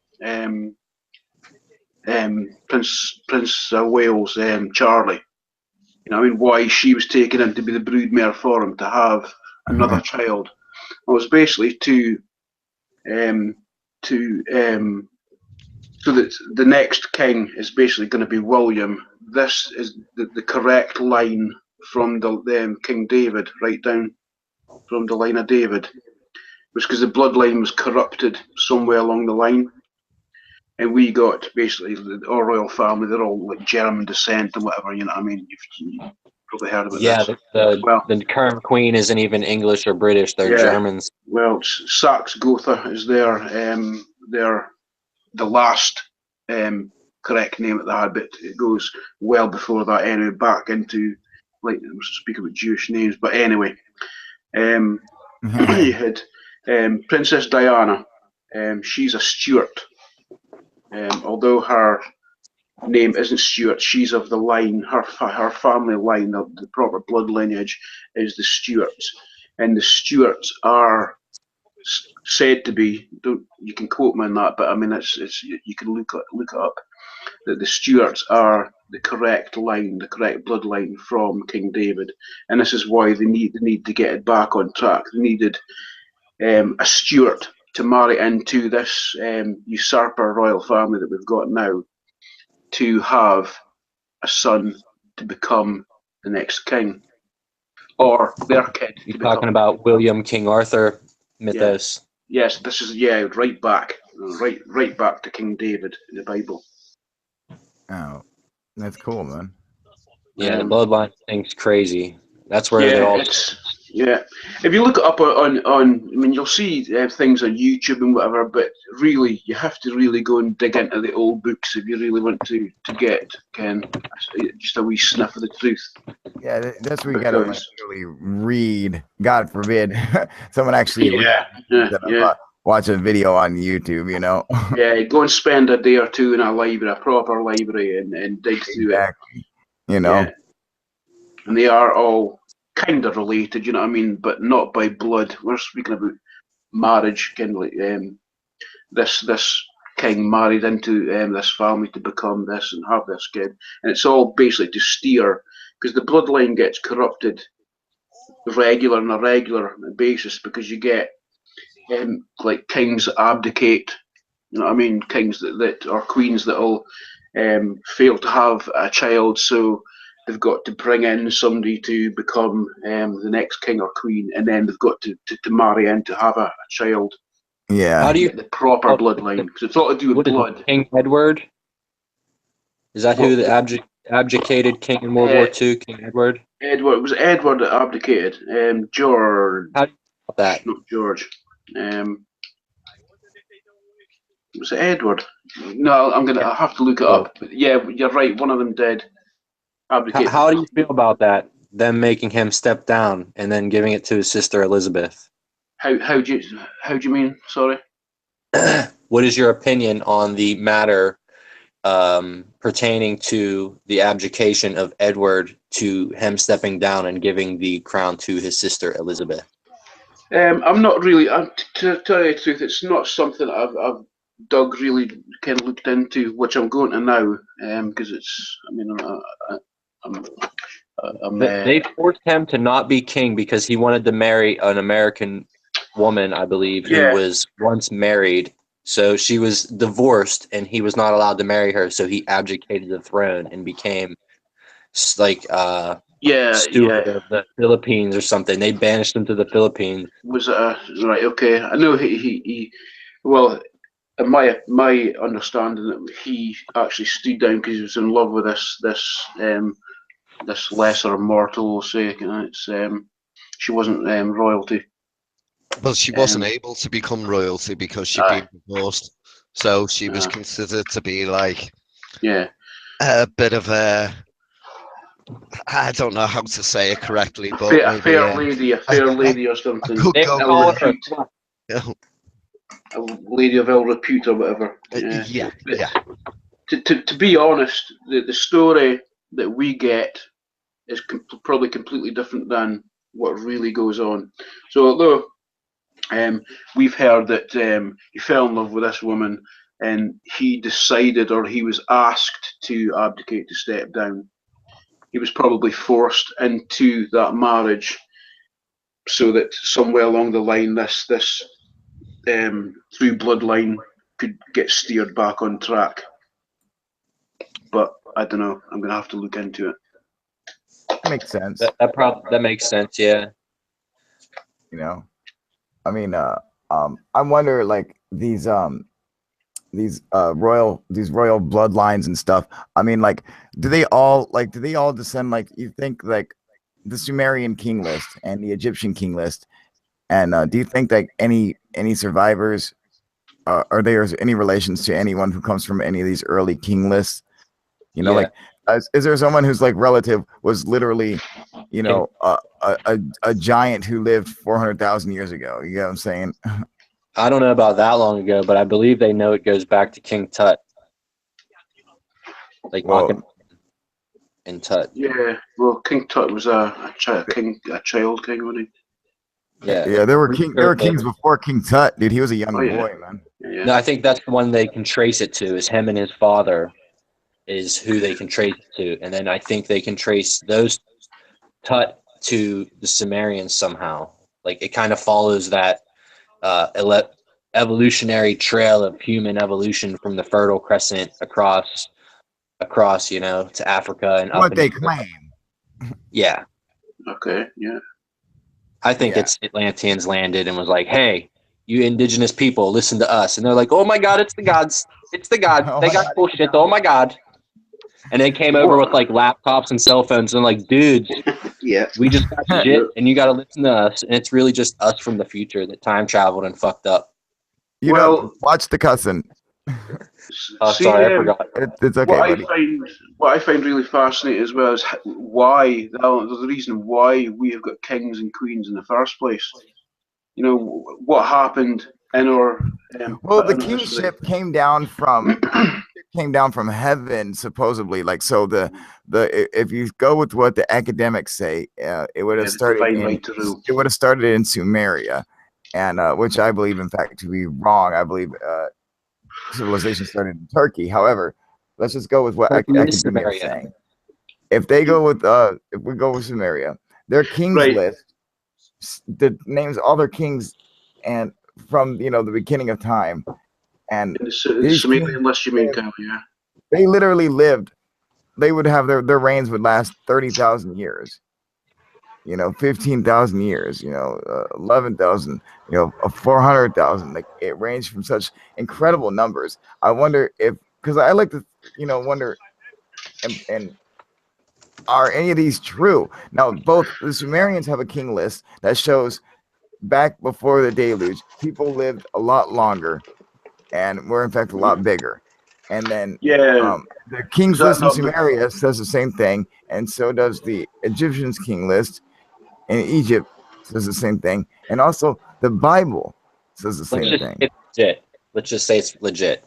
F: Prince Wales, Charlie? You know, I mean, why she was taken in to be the broodmare for him to have another child? It was basically so that the next king is basically going to be William. This is the correct line from the King David, right down from the line of David, was because the bloodline was corrupted somewhere along the line. And we got basically our royal family, they're all like German descent and whatever, you know what I mean? You've probably heard about
C: Yeah,
F: this.
C: the current queen isn't even English or British. They're
F: Yeah.
C: Germans.
F: Well, Saxe Gotha is their the last correct name that they had, but it goes well before that anyway, back into, like, I was speaking about Jewish names, but anyway, you had Princess Diana. She's a Stuart. Although her name isn't Stuart, she's of the line, her family line, the proper blood lineage is the Stuarts. And the Stuarts are said to be, you can quote me on that, but I mean, it's you can look it up, that the Stuarts are the correct line, the correct bloodline from King David. And this is why they need to get it back on track. They needed a Stuart to marry into this usurper royal family that we've got now, to have a son to become the next king, or their kid.
C: You're talking about William King Arthur mythos.
F: Yeah. Yes, this is right back to King David in the Bible.
A: Oh, that's cool, man.
C: Yeah, the bloodline thing's crazy. That's where they're all.
F: Yeah, if you look it up on I mean, you'll see things on YouTube and whatever, but really, you have to really go and dig into the old books if you really want to get just a wee sniff of the truth.
A: Yeah, that's where you gotta like really read. God forbid someone actually watch a video on YouTube, you know.
F: Yeah, go and spend a day or two in a library, a proper library, and dig through it.
A: You know,
F: yeah. And they are all kind of related, you know what I mean, but not by blood. We're speaking about marriage, kind of like this king married into this family to become this and have this kid, and it's all basically to steer, because the bloodline gets corrupted regular and irregular basis, because you get like kings that abdicate. You know what I mean? Kings that or queens that'll fail to have a child, so they've got to bring in somebody to become the next king or queen, and then they've got to marry in to have a child.
A: Yeah.
C: How do you
F: Get the proper bloodline? Because it's all to do with
C: what is
F: blood.
C: it, King Edward? Is that who the abdicated king in World War II? King Edward.
F: Edward, it was Edward that abdicated. George,
C: How do you know that?
F: not George. Was it Edward? No, I'll have to look it up. But yeah, you're right. One of them did abdicate.
C: How do you feel about that? Them making him step down and then giving it to his sister Elizabeth.
F: How do you mean? Sorry.
C: What is your opinion on the matter pertaining to the abdication of Edward, to him stepping down and giving the crown to his sister Elizabeth?
F: I'm not really. To tell you the truth, it's not something I've dug really kind of looked into, which I'm going to now, because it's. I mean,
C: They forced him to not be king because he wanted to marry an American woman, I believe, who was once married. So she was divorced, and he was not allowed to marry her. So he abdicated the throne and became like steward of the Philippines or something. They banished him to the Philippines.
F: Was it right? Okay, I know he well. In my understanding, that he actually stood down because he was in love with this lesser mortal, we'll say. You know, it's she wasn't royalty.
E: Well, she wasn't able to become royalty because she'd been divorced, so she was considered to be like a bit of a, I don't know how to say it correctly, but
F: a fair lady or something. A lady of ill repute or whatever.
E: Yeah.
F: To be honest, the story that we get is probably completely different than what really goes on. So although we've heard that he fell in love with this woman and he decided, or he was asked to abdicate, to step down, he was probably forced into that marriage so that somewhere along the line this through bloodline could get steered back on track. But I don't know. I'm gonna have to look into it.
A: That makes sense.
C: That makes sense. Yeah.
A: You know, I mean, I wonder, like, these royal bloodlines and stuff. I mean, like, do they all descend, like, you think, like, the Sumerian king list and the Egyptian king list, and do you think that any survivors, are there any relations to anyone who comes from any of these early king lists? You know, like, is there someone whose like relative was literally, you know, a giant who lived 400,000 years ago? You know what I'm saying?
C: I don't know about that long ago, but I believe they know it goes back to King Tut. Like in Tut.
F: Yeah, well, King Tut was a child king, wasn't he?
C: Yeah,
A: there were kings before King Tut, dude. He was a young boy, man.
F: Yeah.
C: No, I think that's the one they can trace it to. Is him and his father is who they can trace it to, and then I think they can trace those Tut to the Sumerians somehow. Like, it kind of follows that evolutionary trail of human evolution from the Fertile Crescent across, you know, to Africa and
A: what they claim.
C: Yeah.
F: Okay. Yeah.
C: I think it's Atlanteans landed and was like, "Hey, you indigenous people, listen to us." And they're like, "Oh my God, it's the gods! It's the gods! They got cool shit. Oh my God!" And they came over with like laptops and cell phones and like, "Dudes, we just got shit, and you got to listen to us." And it's really just us from the future that time traveled and fucked up.
A: You know, watch the cussing.
C: Sorry, I forgot.
A: It's okay.
F: What I find really fascinating as well is why the reason why we have got kings and queens in the first place. You know what happened in our.
A: The kingship came down from heaven, supposedly. Like, so the if you go with what the academics say, it would have started. It would have started in Sumeria, and which I believe, in fact, to be wrong. I believe civilization started in Turkey. However, let's just go with what academics are saying. If they go with if we go with Sumeria, their king's list the names all their kings, and from the beginning of time, and
F: In the
A: these
F: Sumerian
A: kings,
F: list, you mean, Cal? Yeah.
A: they literally lived. They would have their reigns would last 30,000 years. 15,000 years. 11,000. 400,000. Like it ranged from such incredible numbers. I wonder if, because I like to, wonder, and are any of these true? Now, both the Sumerians have a king list that shows back before the deluge, people lived a lot longer and were in fact a lot bigger. And then
F: Yeah.
A: the
F: Is
A: king's
F: that
A: list in
F: not the-
A: Sumeria says the same thing, and so does the Egyptians' king list in Egypt says the same thing, and also the Bible says the
C: Let's
A: same
C: just
A: thing.
C: say it's legit. Let's just say it's legit.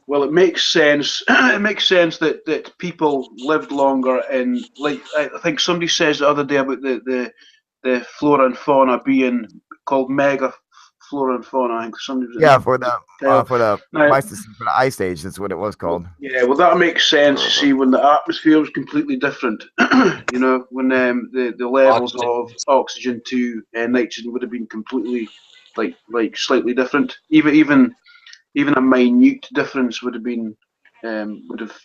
F: Well, it makes sense. It makes sense that people lived longer, and like I think somebody says the other day about the flora and fauna being called mega flora and fauna. I think somebody was
A: Yeah, for the
F: now,
A: Pleistocene, for the Ice Age, that's what it was called.
F: yeah, well, that makes sense. You see, when the atmosphere was completely different, when the levels of oxygen to nitrogen would have been completely like slightly different. Even a minute difference would have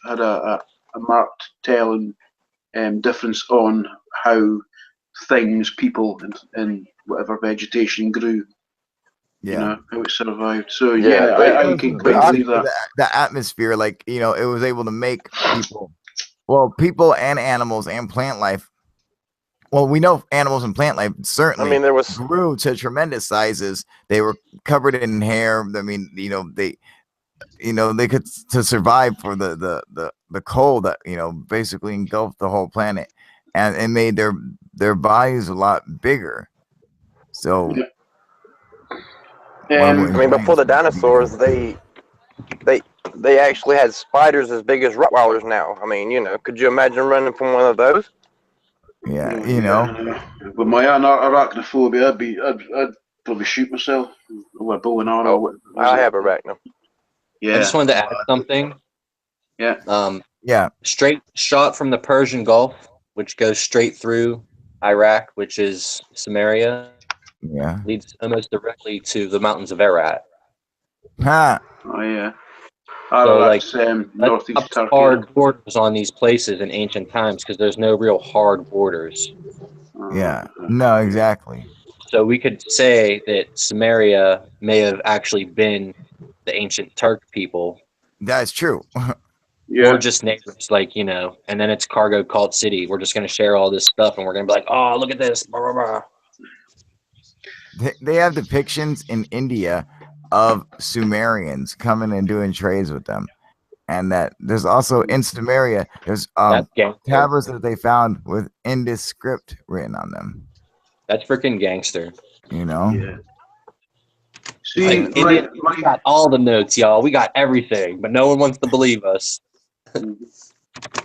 F: had a marked telling difference on how things, people, and whatever vegetation grew.
A: Yeah.
F: How it survived. So
D: Yeah,
F: I can quite believe that.
A: The atmosphere, like it was able to make people and animals and plant life. Well, we know animals and plant life certainly
D: I mean, there was
A: grew to tremendous sizes. They were covered in hair. I mean, they could to survive for the cold that basically engulfed the whole planet, and it made their bodies a lot bigger. So,
F: Yeah.
D: I mean, before the dinosaurs, they actually had spiders as big as Rottweilers now. I mean, could you imagine running from one of those?
A: Yeah.
F: With my arachnophobia, I'd probably shoot myself with a bow and arrow.
D: I have arachno.
F: Yeah.
C: I just wanted to add something.
F: Yeah.
A: Yeah.
C: Straight shot from the Persian Gulf, which goes straight through Iraq, which is Samaria,
A: Yeah.
C: leads almost directly to the mountains of Ararat.
A: Ha.
F: Oh yeah.
C: So,
F: That's northeast Turkey.
C: hard borders on these places in ancient times because there's no real hard borders.
A: Yeah. No, exactly.
C: So we could say that Samaria may have actually been the ancient Turk people.
A: That's true.
F: Yeah.
C: We're just neighbors, and then it's cargo cult city. We're just going to share all this stuff, and we're going to be like, oh, look at this. Blah, blah, blah.
A: They have depictions in India of Sumerians coming and doing trades with them. And that there's also in Sumeria, there's tablets that they found with Indus script written on them.
C: That's freaking gangster.
F: Yeah.
C: See, we got all the notes, y'all. We got everything, but no one wants to believe us.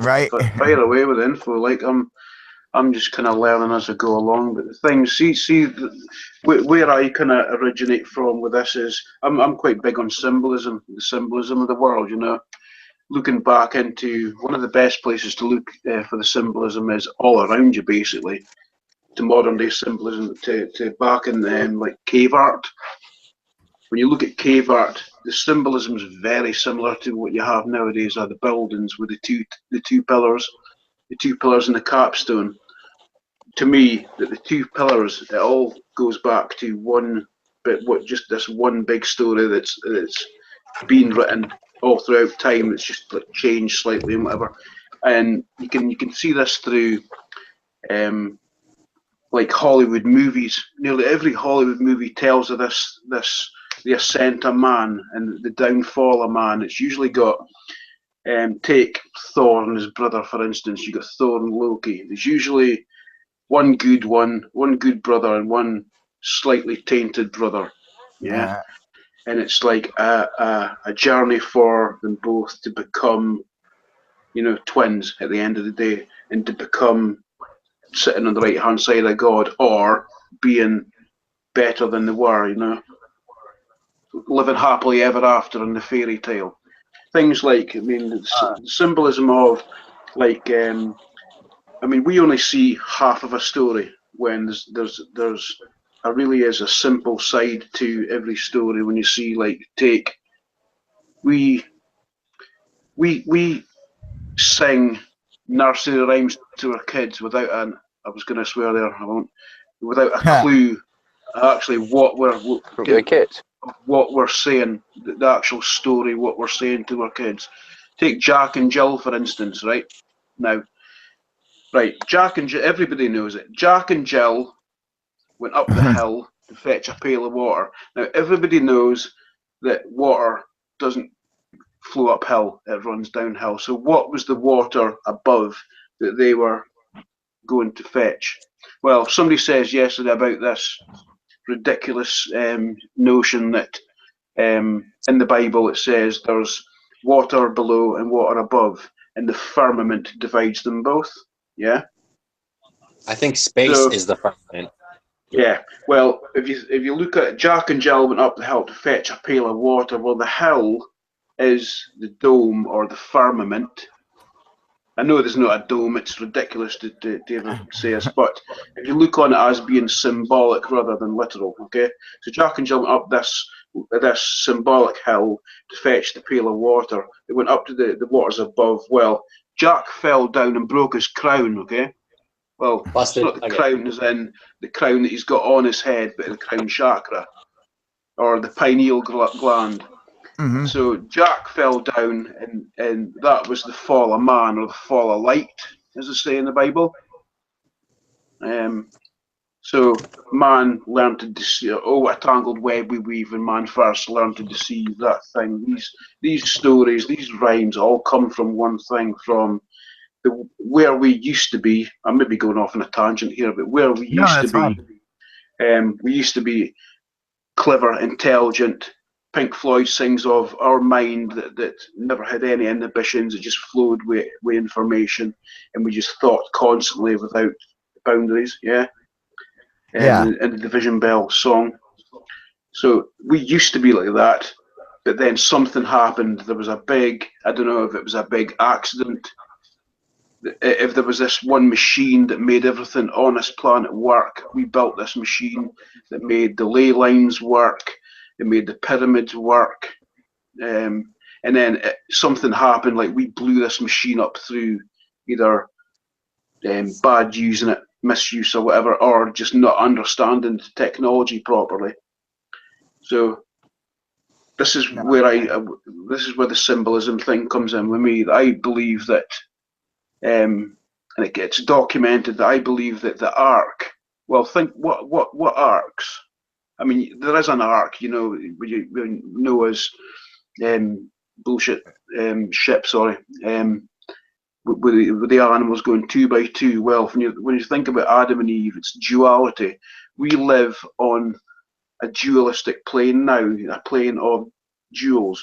A: Right?
F: But fire away with info. Like I'm just kind of learning as I go along. But the thing, where I kind of originate from with this is I'm quite big on symbolism, the symbolism of the world. Looking back into one of the best places to look for the symbolism is all around you, basically. To modern day symbolism, to back in like cave art. When you look at cave art, the symbolism is very similar to what you have nowadays. Are the buildings with the two pillars and the capstone. To me, that the two pillars, it all goes back to one bit. Just this one big story that's been written all throughout time. It's just like changed slightly and whatever. And you can see this through like Hollywood movies. Nearly every Hollywood movie tells of the ascent of man and the downfall of man. It's usually got take Thor and his brother, for instance. You got Thor and Loki. There's usually one good brother and one slightly tainted brother. Yeah. And it's like a journey for them both to become, twins at the end of the day, and to become sitting on the right hand side of God, or being better than they were, living happily ever after in the fairy tale. Things like, the symbolism of, like, we only see half of a story. when there really is a simple side to every story. When you see, like, we sing nursery rhymes to our kids without I was going to swear there, I won't, without a clue actually what we're saying, the actual story, what we're saying to our kids. Take Jack and Jill, for instance, right? Now, right, Jack and Jill, everybody knows it. Jack and Jill went up the hill to fetch a pail of water. Now, everybody knows that water doesn't flow uphill, it runs downhill. So what was the water above that they were going to fetch? Well, somebody says yesterday about this ridiculous notion that in the Bible it says there's water below and water above, and the firmament divides them both. Yeah?
C: I think space is the firmament.
F: Yeah. Well, if you look at it, Jack and Jill went up the hill to fetch a pail of water. Well, the hill is the dome or the firmament. I know there's not a dome, it's ridiculous to even say this, but if you look on it as being symbolic rather than literal, okay? So Jack and Jill went up this symbolic hill to fetch the pail of water. They went up to the waters above. Well, Jack fell down and broke his crown, okay? Well,
C: Busted.
F: it's not the crown as in the crown that he's got on his head, but the crown chakra, or the pineal gland.
A: Mm-hmm.
F: So Jack fell down, and that was the fall of man, or the fall of light, as they say in the Bible. So man learned to deceive. Oh, what a tangled web we weave, and man first learned to deceive that thing. These stories, these rhymes, all come from one thing, from where we used to be. I'm maybe going off on a tangent here, but where we used to be, we used to be clever, intelligent. Pink Floyd sings of our mind that never had any inhibitions. It just flowed with information, and we just thought constantly without boundaries. Yeah. And the Division Bell song. So we used to be like that, but then something happened. There was a big, I don't know if it was a big accident, if there was this one machine that made everything on this planet work. We built this machine that made the ley lines work. It made the pyramids work, and then something happened. Like, we blew this machine up through either bad using it, misuse, or whatever, or just not understanding the technology properly. So this is where the symbolism thing comes in with me. I believe that, and it gets documented, that I believe that the Ark. Well, think what arcs. I mean, there is an ark, you know, Noah's bullshit ship, sorry, with the animals going 2 by 2. Well, when you think about Adam and Eve, it's duality. We live on a dualistic plane now, a plane of duals.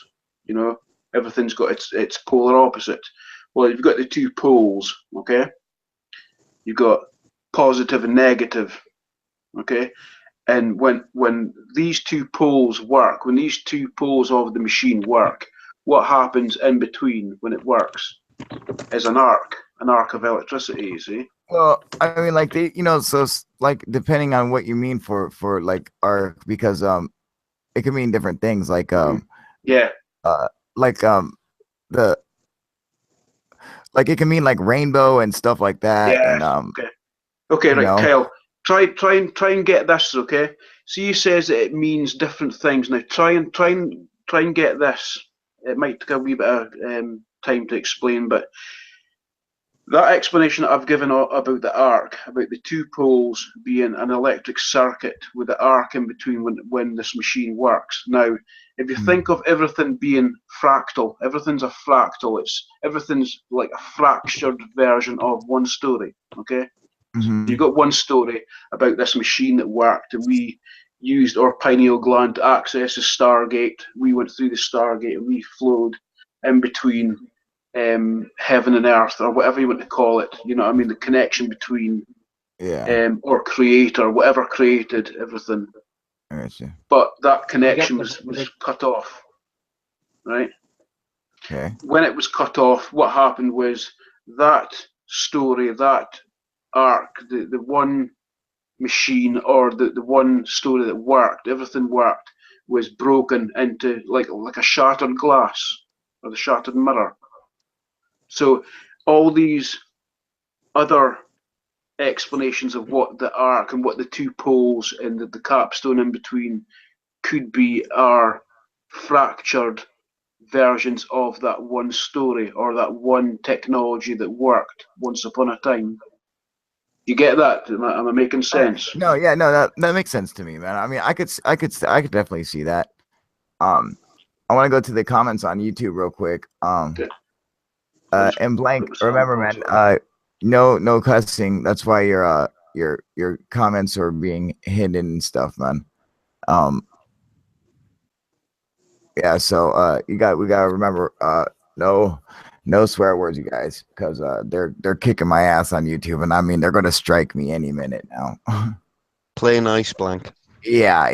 F: You know, everything's got its polar opposite. Well, you've got the two poles, okay? You've got positive and negative, okay? And when these two poles work, when these two poles of the machine work, what happens in between when it works is an arc of electricity, you see?
A: Well, I mean, like, they, you know, so like, depending on what you mean for like arc, because it can mean different things, like
F: yeah,
A: like the, like, it can mean like rainbow and stuff like that.
F: Yeah.
A: And
F: okay, right,
A: know.
F: Kyle. Try and get this, okay? See, he says that it means different things. Now try and get this. It might take a wee bit of time to explain, but that explanation that I've given about the arc, about the two poles being an electric circuit with the arc in between when this machine works. Now, if you think of everything being fractal, everything's a fractal. Everything's like a fractured version of one story, okay?
A: Mm-hmm.
F: You've got one story about this machine that worked, and we used our pineal gland to access the Stargate. We went through the Stargate, and we flowed in between heaven and earth, or whatever you want to call it. You know what I mean? The connection between or creator, whatever created everything. But that connection was cut off, right?
A: Okay.
F: When it was cut off, what happened was that story, that arc, the one machine or the one story that worked, everything worked, was broken into like a shattered glass or the shattered mirror. So all these other explanations of what the arc and what the two poles and the capstone in between could be are fractured versions of that one story or that one technology that worked once upon a time. You get that? Am I making sense?
A: No, yeah, no, that makes sense to me, man. I mean, I could definitely see that. I want to go to the comments on YouTube real quick.
F: Okay.
A: And blank, remember, man, no cussing. That's why your comments are being hidden and stuff, man. Yeah, so we gotta remember, no swear words, you guys, because they're kicking my ass on YouTube, and I mean they're gonna strike me any minute now.
E: Play nice, blank.
A: Yeah,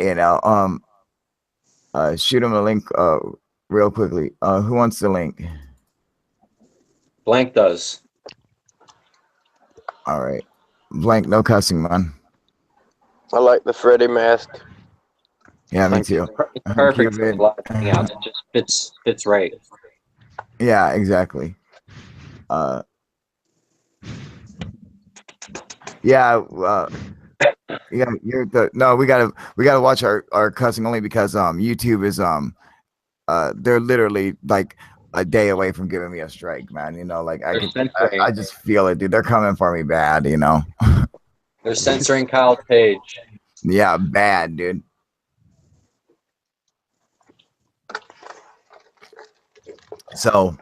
A: shoot them a link real quickly. Who wants the link?
C: Blank does.
A: All right, blank, no cussing, man.
D: I like the Freddy mask.
A: Yeah, me
E: Thank
A: too.
C: It's perfect for
A: Cupid.
C: the live hangouts. It just fits right.
A: Yeah, exactly. Yeah, yeah, we gotta watch our cussing only because YouTube is they're literally like a day away from giving me a strike, man. Like I just feel it, dude. They're coming for me bad,
C: They're censoring Kyle's page.
A: Yeah, bad, dude. So,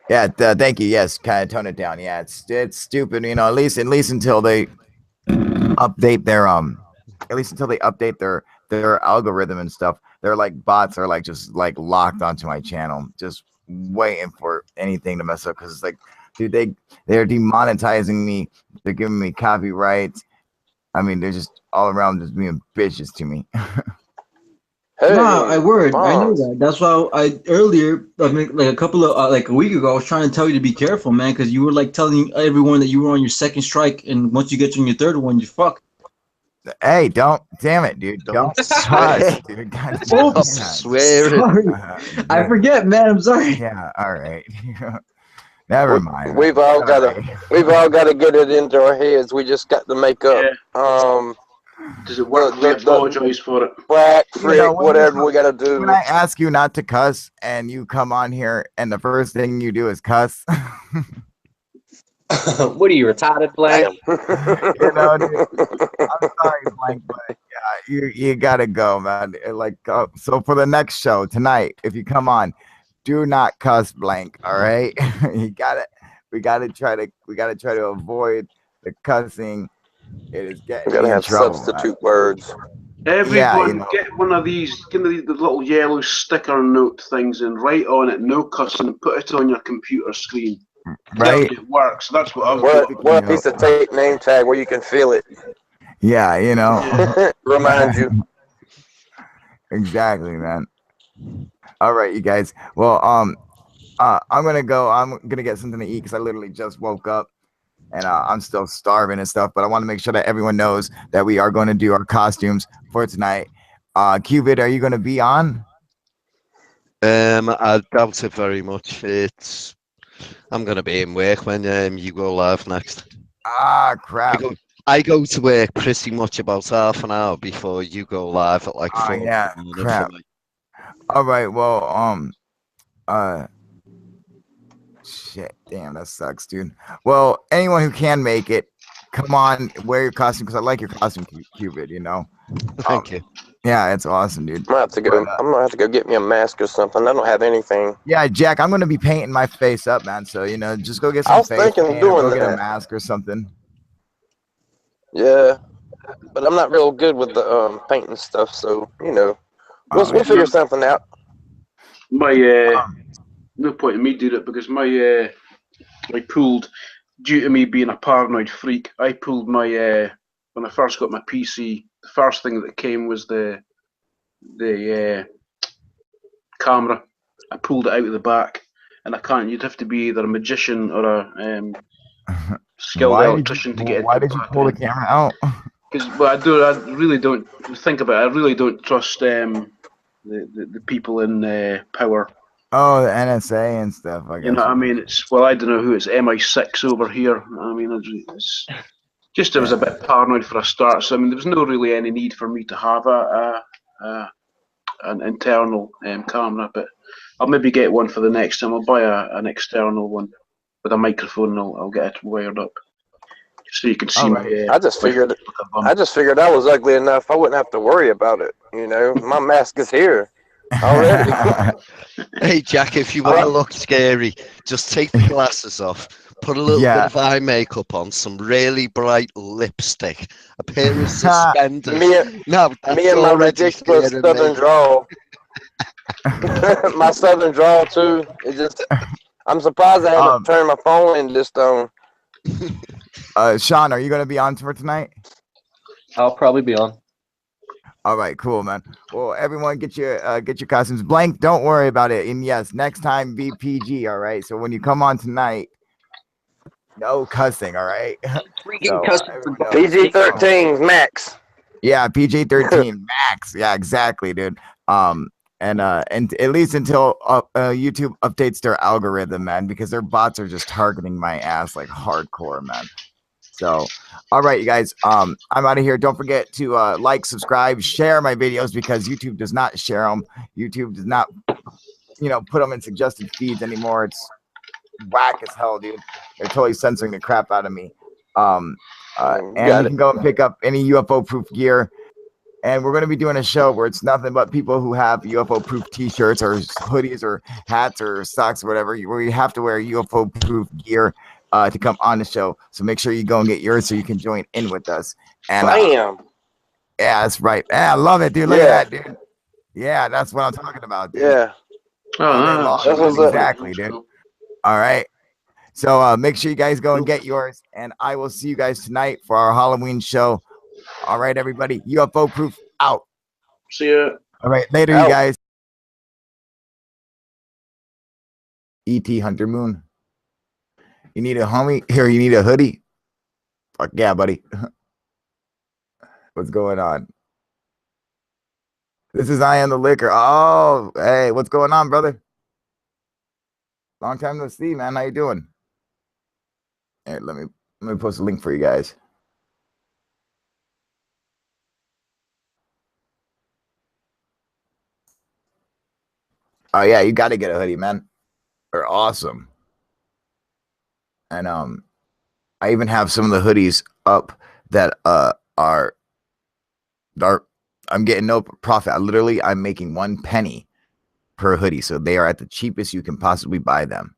A: yeah, thank you. Yes, kind of tone it down. Yeah, it's stupid, at least until they update their algorithm and stuff. They're like bots are like just like locked onto my channel, just waiting for anything to mess up. Because it's like, dude, they're demonetizing me. They're giving me copyrights. I mean, they're just all around just being bitches to me.
D: Hey,
G: Nah, I know
D: Bonds.
G: that. That's why earlier, I mean, like a week ago, I was trying to tell you to be careful, man, because you were like telling everyone that you were on your second strike, and once you get on your third one, you fuck.
A: Hey, damn it, dude. Don't cuss, dude. God damn
G: Oops.
A: it.
E: Swear it.
G: Sorry, I forget, man. I'm sorry.
A: Yeah, all right. Never mind.
D: We've all got to get it into our heads. We just got to make up.
F: Does it work? We apologize for it.
D: Black, frick, whatever we got to do.
A: When I ask you not to cuss and you come on here and the first thing you do is cuss.
C: What are you, retarded, Blank?
A: Dude, I'm sorry, Blank, but yeah, you gotta go, man. So for the next show tonight, if you come on, do not cuss, Blank. All right, we gotta try to avoid the cussing. It is getting
D: We got to have
A: trouble,
D: substitute
A: man.
D: words.
F: Everyone get one of these, the little yellow sticker note things and write on it, no cussing, and put it on your computer screen.
A: Right?
F: It works. That's what I've got.
D: What a piece of tape name tag where you can feel it.
A: Yeah,
D: Remind you.
A: Exactly, man. All right, you guys. Well, I'm gonna go. I'm gonna get something to eat because I literally just woke up and I'm still starving and stuff. But I want to make sure that everyone knows that we are going to do our costumes for tonight. Cupid, are you going to be on?
E: I doubt it very much. I'm gonna be in work when you go live next.
A: Ah, crap.
E: I go to work pretty much about half an hour before you go live at like 4.
A: Yeah, crap. All right, well, shit, damn, that sucks, dude. Well, anyone who can make it, come on, wear your costume because I like your costume, Cupid.
E: Thank you.
A: Yeah, it's awesome, dude.
D: I'm gonna have to go get me a mask or something. I don't have anything.
A: Yeah, Jack, I'm gonna be painting my face up, man. So just go get some.
D: I was thinking of doing
A: get
D: that.
A: a mask or something.
D: Yeah, but I'm not real good with the painting stuff. So we'll figure something out.
F: No point in me doing it because I pulled, due to me being a paranoid freak, I pulled my when I first got my PC, the first thing that came was the camera. I pulled it out of the back, and I can't. You'd have to be either a magician or skilled electrician to get it
A: Why did you
F: back
A: pull the
F: in.
A: camera out?
F: Because I really don't think about it. I really don't trust the people in power.
A: Oh, the NSA and stuff. I
F: You
A: guess.
F: know what I mean? I don't know who it's MI6 over here. I mean, it's just I was a bit paranoid for a start. So I mean, there was no really any need for me to have an internal camera, but I'll maybe get one for the next time. I'll buy an external one with a microphone, and I'll get it wired up so you can see my.
D: I just figured I was ugly enough. I wouldn't have to worry about it. You know, my mask is here already.
E: Hey, Jack, if you want to look scary, just take the glasses off, put a little bit of eye makeup on, some really bright lipstick, a pair of suspenders.
D: me and my ridiculous southern drawl. My southern drawl too. It just, I'm surprised I haven't turned my phone in this stone.
A: Sean, are you gonna be on for tonight?
H: I'll probably be on.
A: All right, cool, man. Well, everyone, get your costumes. Blank, don't worry about it. And yes, next time be PG. All right. So when you come on tonight, no cussing. All right.
D: So, PG-13 max.
A: Yeah, PG-13 max. Yeah, exactly, dude. And at least until YouTube updates their algorithm, man, because their bots are just targeting my ass like hardcore, man. So, all right, you guys, I'm out of here. Don't forget to like, subscribe, share my videos because YouTube does not share them. YouTube does not, put them in suggested feeds anymore. It's whack as hell, dude. They're totally censoring the crap out of me. And you can go and pick up any UFO proof gear. And we're going to be doing a show where it's nothing but people who have UFO proof T-shirts or hoodies or hats or socks or whatever, where you have to wear UFO proof gear to come on the show. So make sure you go and get yours so you can join in with us. And yeah, that's right. Yeah, I love it, dude. Look at that, dude. Yeah, that's what I'm talking about, dude.
D: Yeah.
A: Exactly, dude. All right. So make sure you guys go and get yours. And I will see you guys tonight for our Halloween show. All right, everybody. UFO proof out.
F: See ya.
A: All right, later, you guys. E.T. Hunter Moon. You need a homie? Here, you need a hoodie? Fuck yeah, buddy. What's going on? This is I Am the Liquor. Oh, hey, what's going on, brother? Long time no see, man. How you doing? Here, let me post a link for you guys. Oh yeah, you got to get a hoodie, man. They're awesome. And I even have some of the hoodies up that are I'm getting no profit. I'm making 1 penny per hoodie, so they are at the cheapest you can possibly buy them.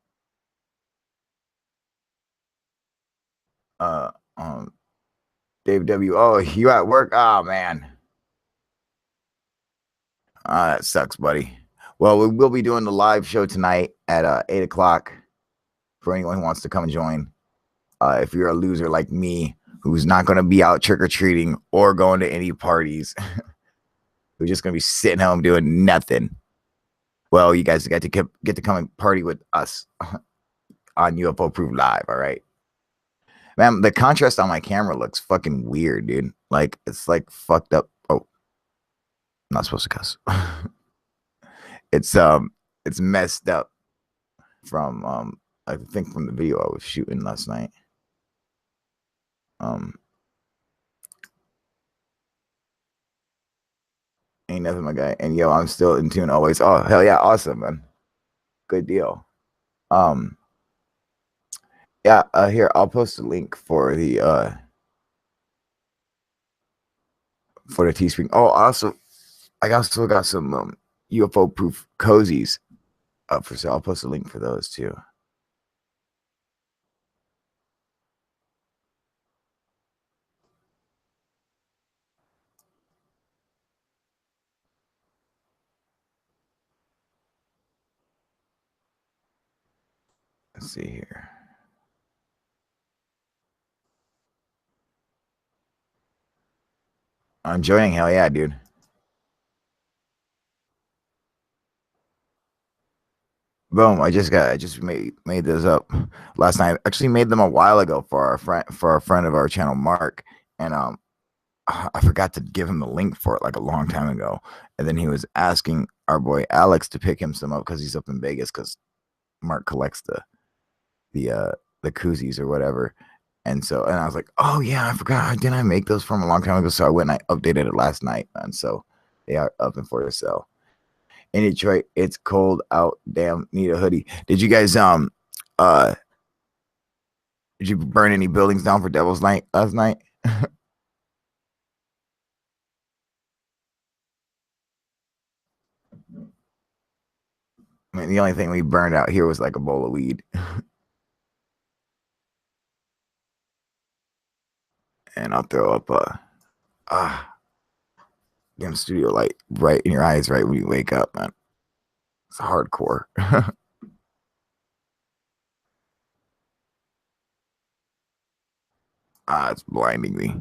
A: Dave W. Oh, you at work? Oh man. That sucks, buddy. Well, we will be doing the live show tonight at 8 o'clock for anyone who wants to come and join. If you're a loser like me, who's not going to be out trick-or-treating or going to any parties, who's just going to be sitting home doing nothing, well, you guys get to come and party with us on UFO Proof Live, all right? Man, the contrast on my camera looks fucking weird, dude. Like, it's like fucked up. Oh, I'm not supposed to cuss. It's messed up from I think from the video I was shooting last night. Ain't nothing, my guy. And yo, I'm still in tune always. Oh, hell yeah, awesome, man. Good deal. Yeah, here, I'll post a link for the Teespring. Oh, also, I also got some UFO proof cozies up for sale. I'll post a link for those too. Let's see here. I'm joining. Hell yeah, dude. Boom! I just made those up last night. Actually, made them a while ago for a friend of our channel, Mark, and I forgot to give him the link for it like a long time ago. And then he was asking our boy Alex to pick him some up because he's up in Vegas because Mark collects the koozies or whatever. And I was like, oh yeah, I forgot. Didn't I make those from a long time ago? So I went and I updated it last night, and so they are up and for sale. In Detroit, it's cold out. Damn, need a hoodie. Did you guys did you burn any buildings down for Devil's Night last night? I mean, the only thing we burned out here was like a bowl of weed. And I'll throw up damn studio light right in your eyes right when you wake up, man. It's hardcore. It's blinding me.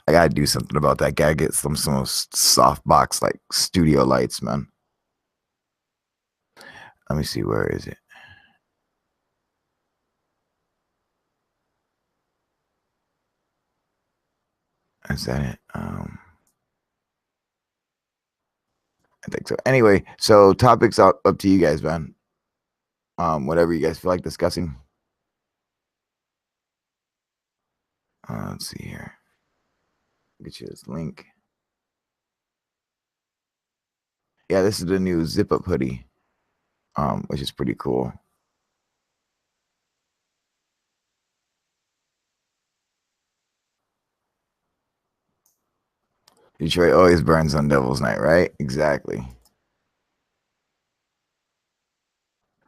A: I gotta do something about that. Gotta get some soft box like studio lights, man. Let me see, where is it? Is that it? I think so. Anyway, so topics up to you guys, man. Whatever you guys feel like discussing. Let's see here. Get you this link. Yeah, this is the new zip up hoodie, which is pretty cool. Detroit always burns on Devil's Night, right? Exactly.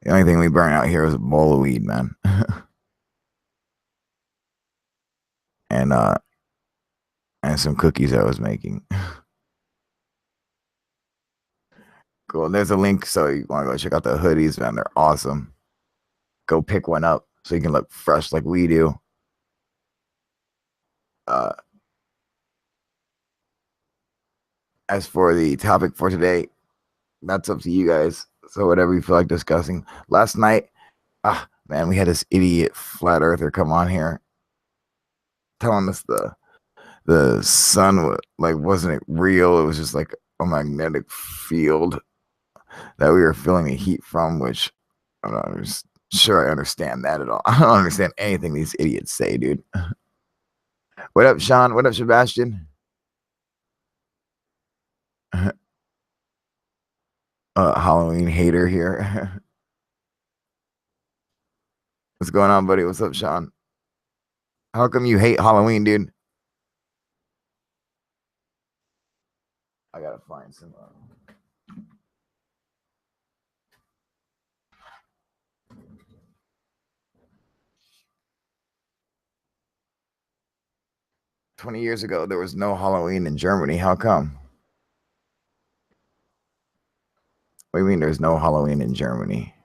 A: The only thing we burn out here is a bowl of weed, man. and some cookies I was making. Cool. There's a link, so you want to go check out the hoodies, man. They're awesome. Go pick one up so you can look fresh like we do. As for the topic for today, that's up to you guys. So whatever you feel like discussing. Last night, man, we had this idiot flat earther come on here telling us the sun wasn't real. It was just like a magnetic field that we were feeling the heat from, which I'm not sure I understand that at all. I don't understand anything these idiots say, dude. What up, Sean? What up, Sebastian? Halloween hater here. What's going on, buddy? What's up, Sean? How come you hate Halloween, dude? I gotta find some. 20 years ago, there was no Halloween in Germany. How come? What do you mean there's no Halloween in Germany?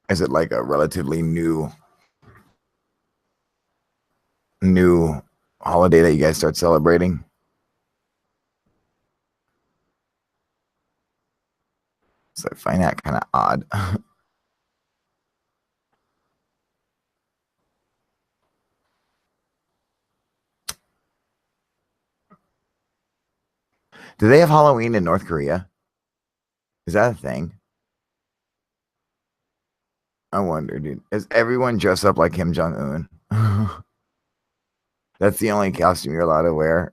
A: Is it like a relatively new holiday that you guys start celebrating? So I find that kind of odd. Do they have Halloween in North Korea? Is that a thing? I wonder, dude. Is everyone dressed up like Kim Jong-un? That's the only costume you're allowed to wear.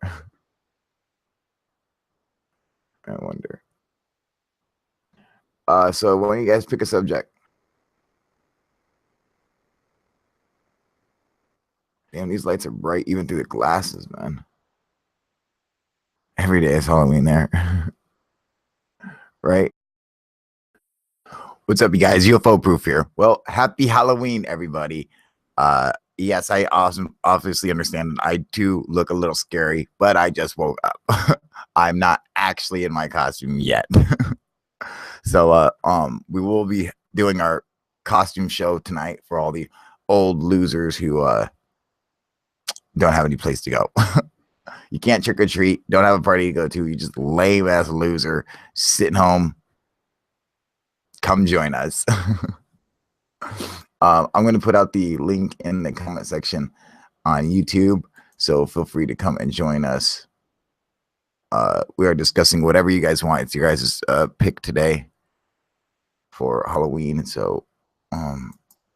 A: I wonder. So why don't you guys pick a subject? Damn, these lights are bright even through the glasses, man. Every day is Halloween there. Right? What's up, you guys? UFO Proof here. Well, happy Halloween, everybody. Yes, I obviously understand I too look a little scary, but I just woke up. I'm not actually in my costume yet. So we will be doing our costume show tonight for all the old losers who don't have any place to go. You can't trick or treat. Don't have a party to go to. You just lame ass loser sitting home. Come join us. I'm going to put out the link in the comment section on YouTube. So feel free to come and join us. We are discussing whatever you guys want. It's your guys' pick today for Halloween. So let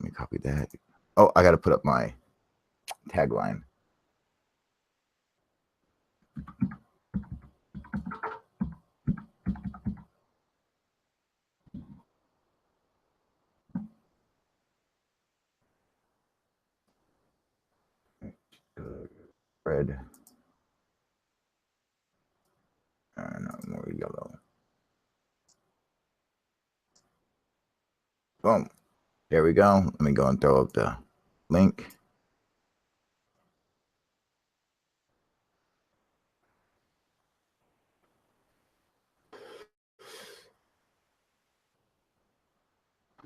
A: me copy that. Oh, I got to put up my tagline. Red. No, more yellow. Boom. There we go. Let me go and throw up the link.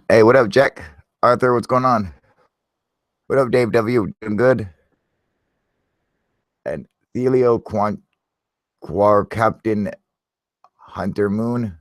A: Hey, what up, Jack? Arthur, what's going on? What up, Dave W? Doing good? And Thelio Quar Captain Hunter Moon.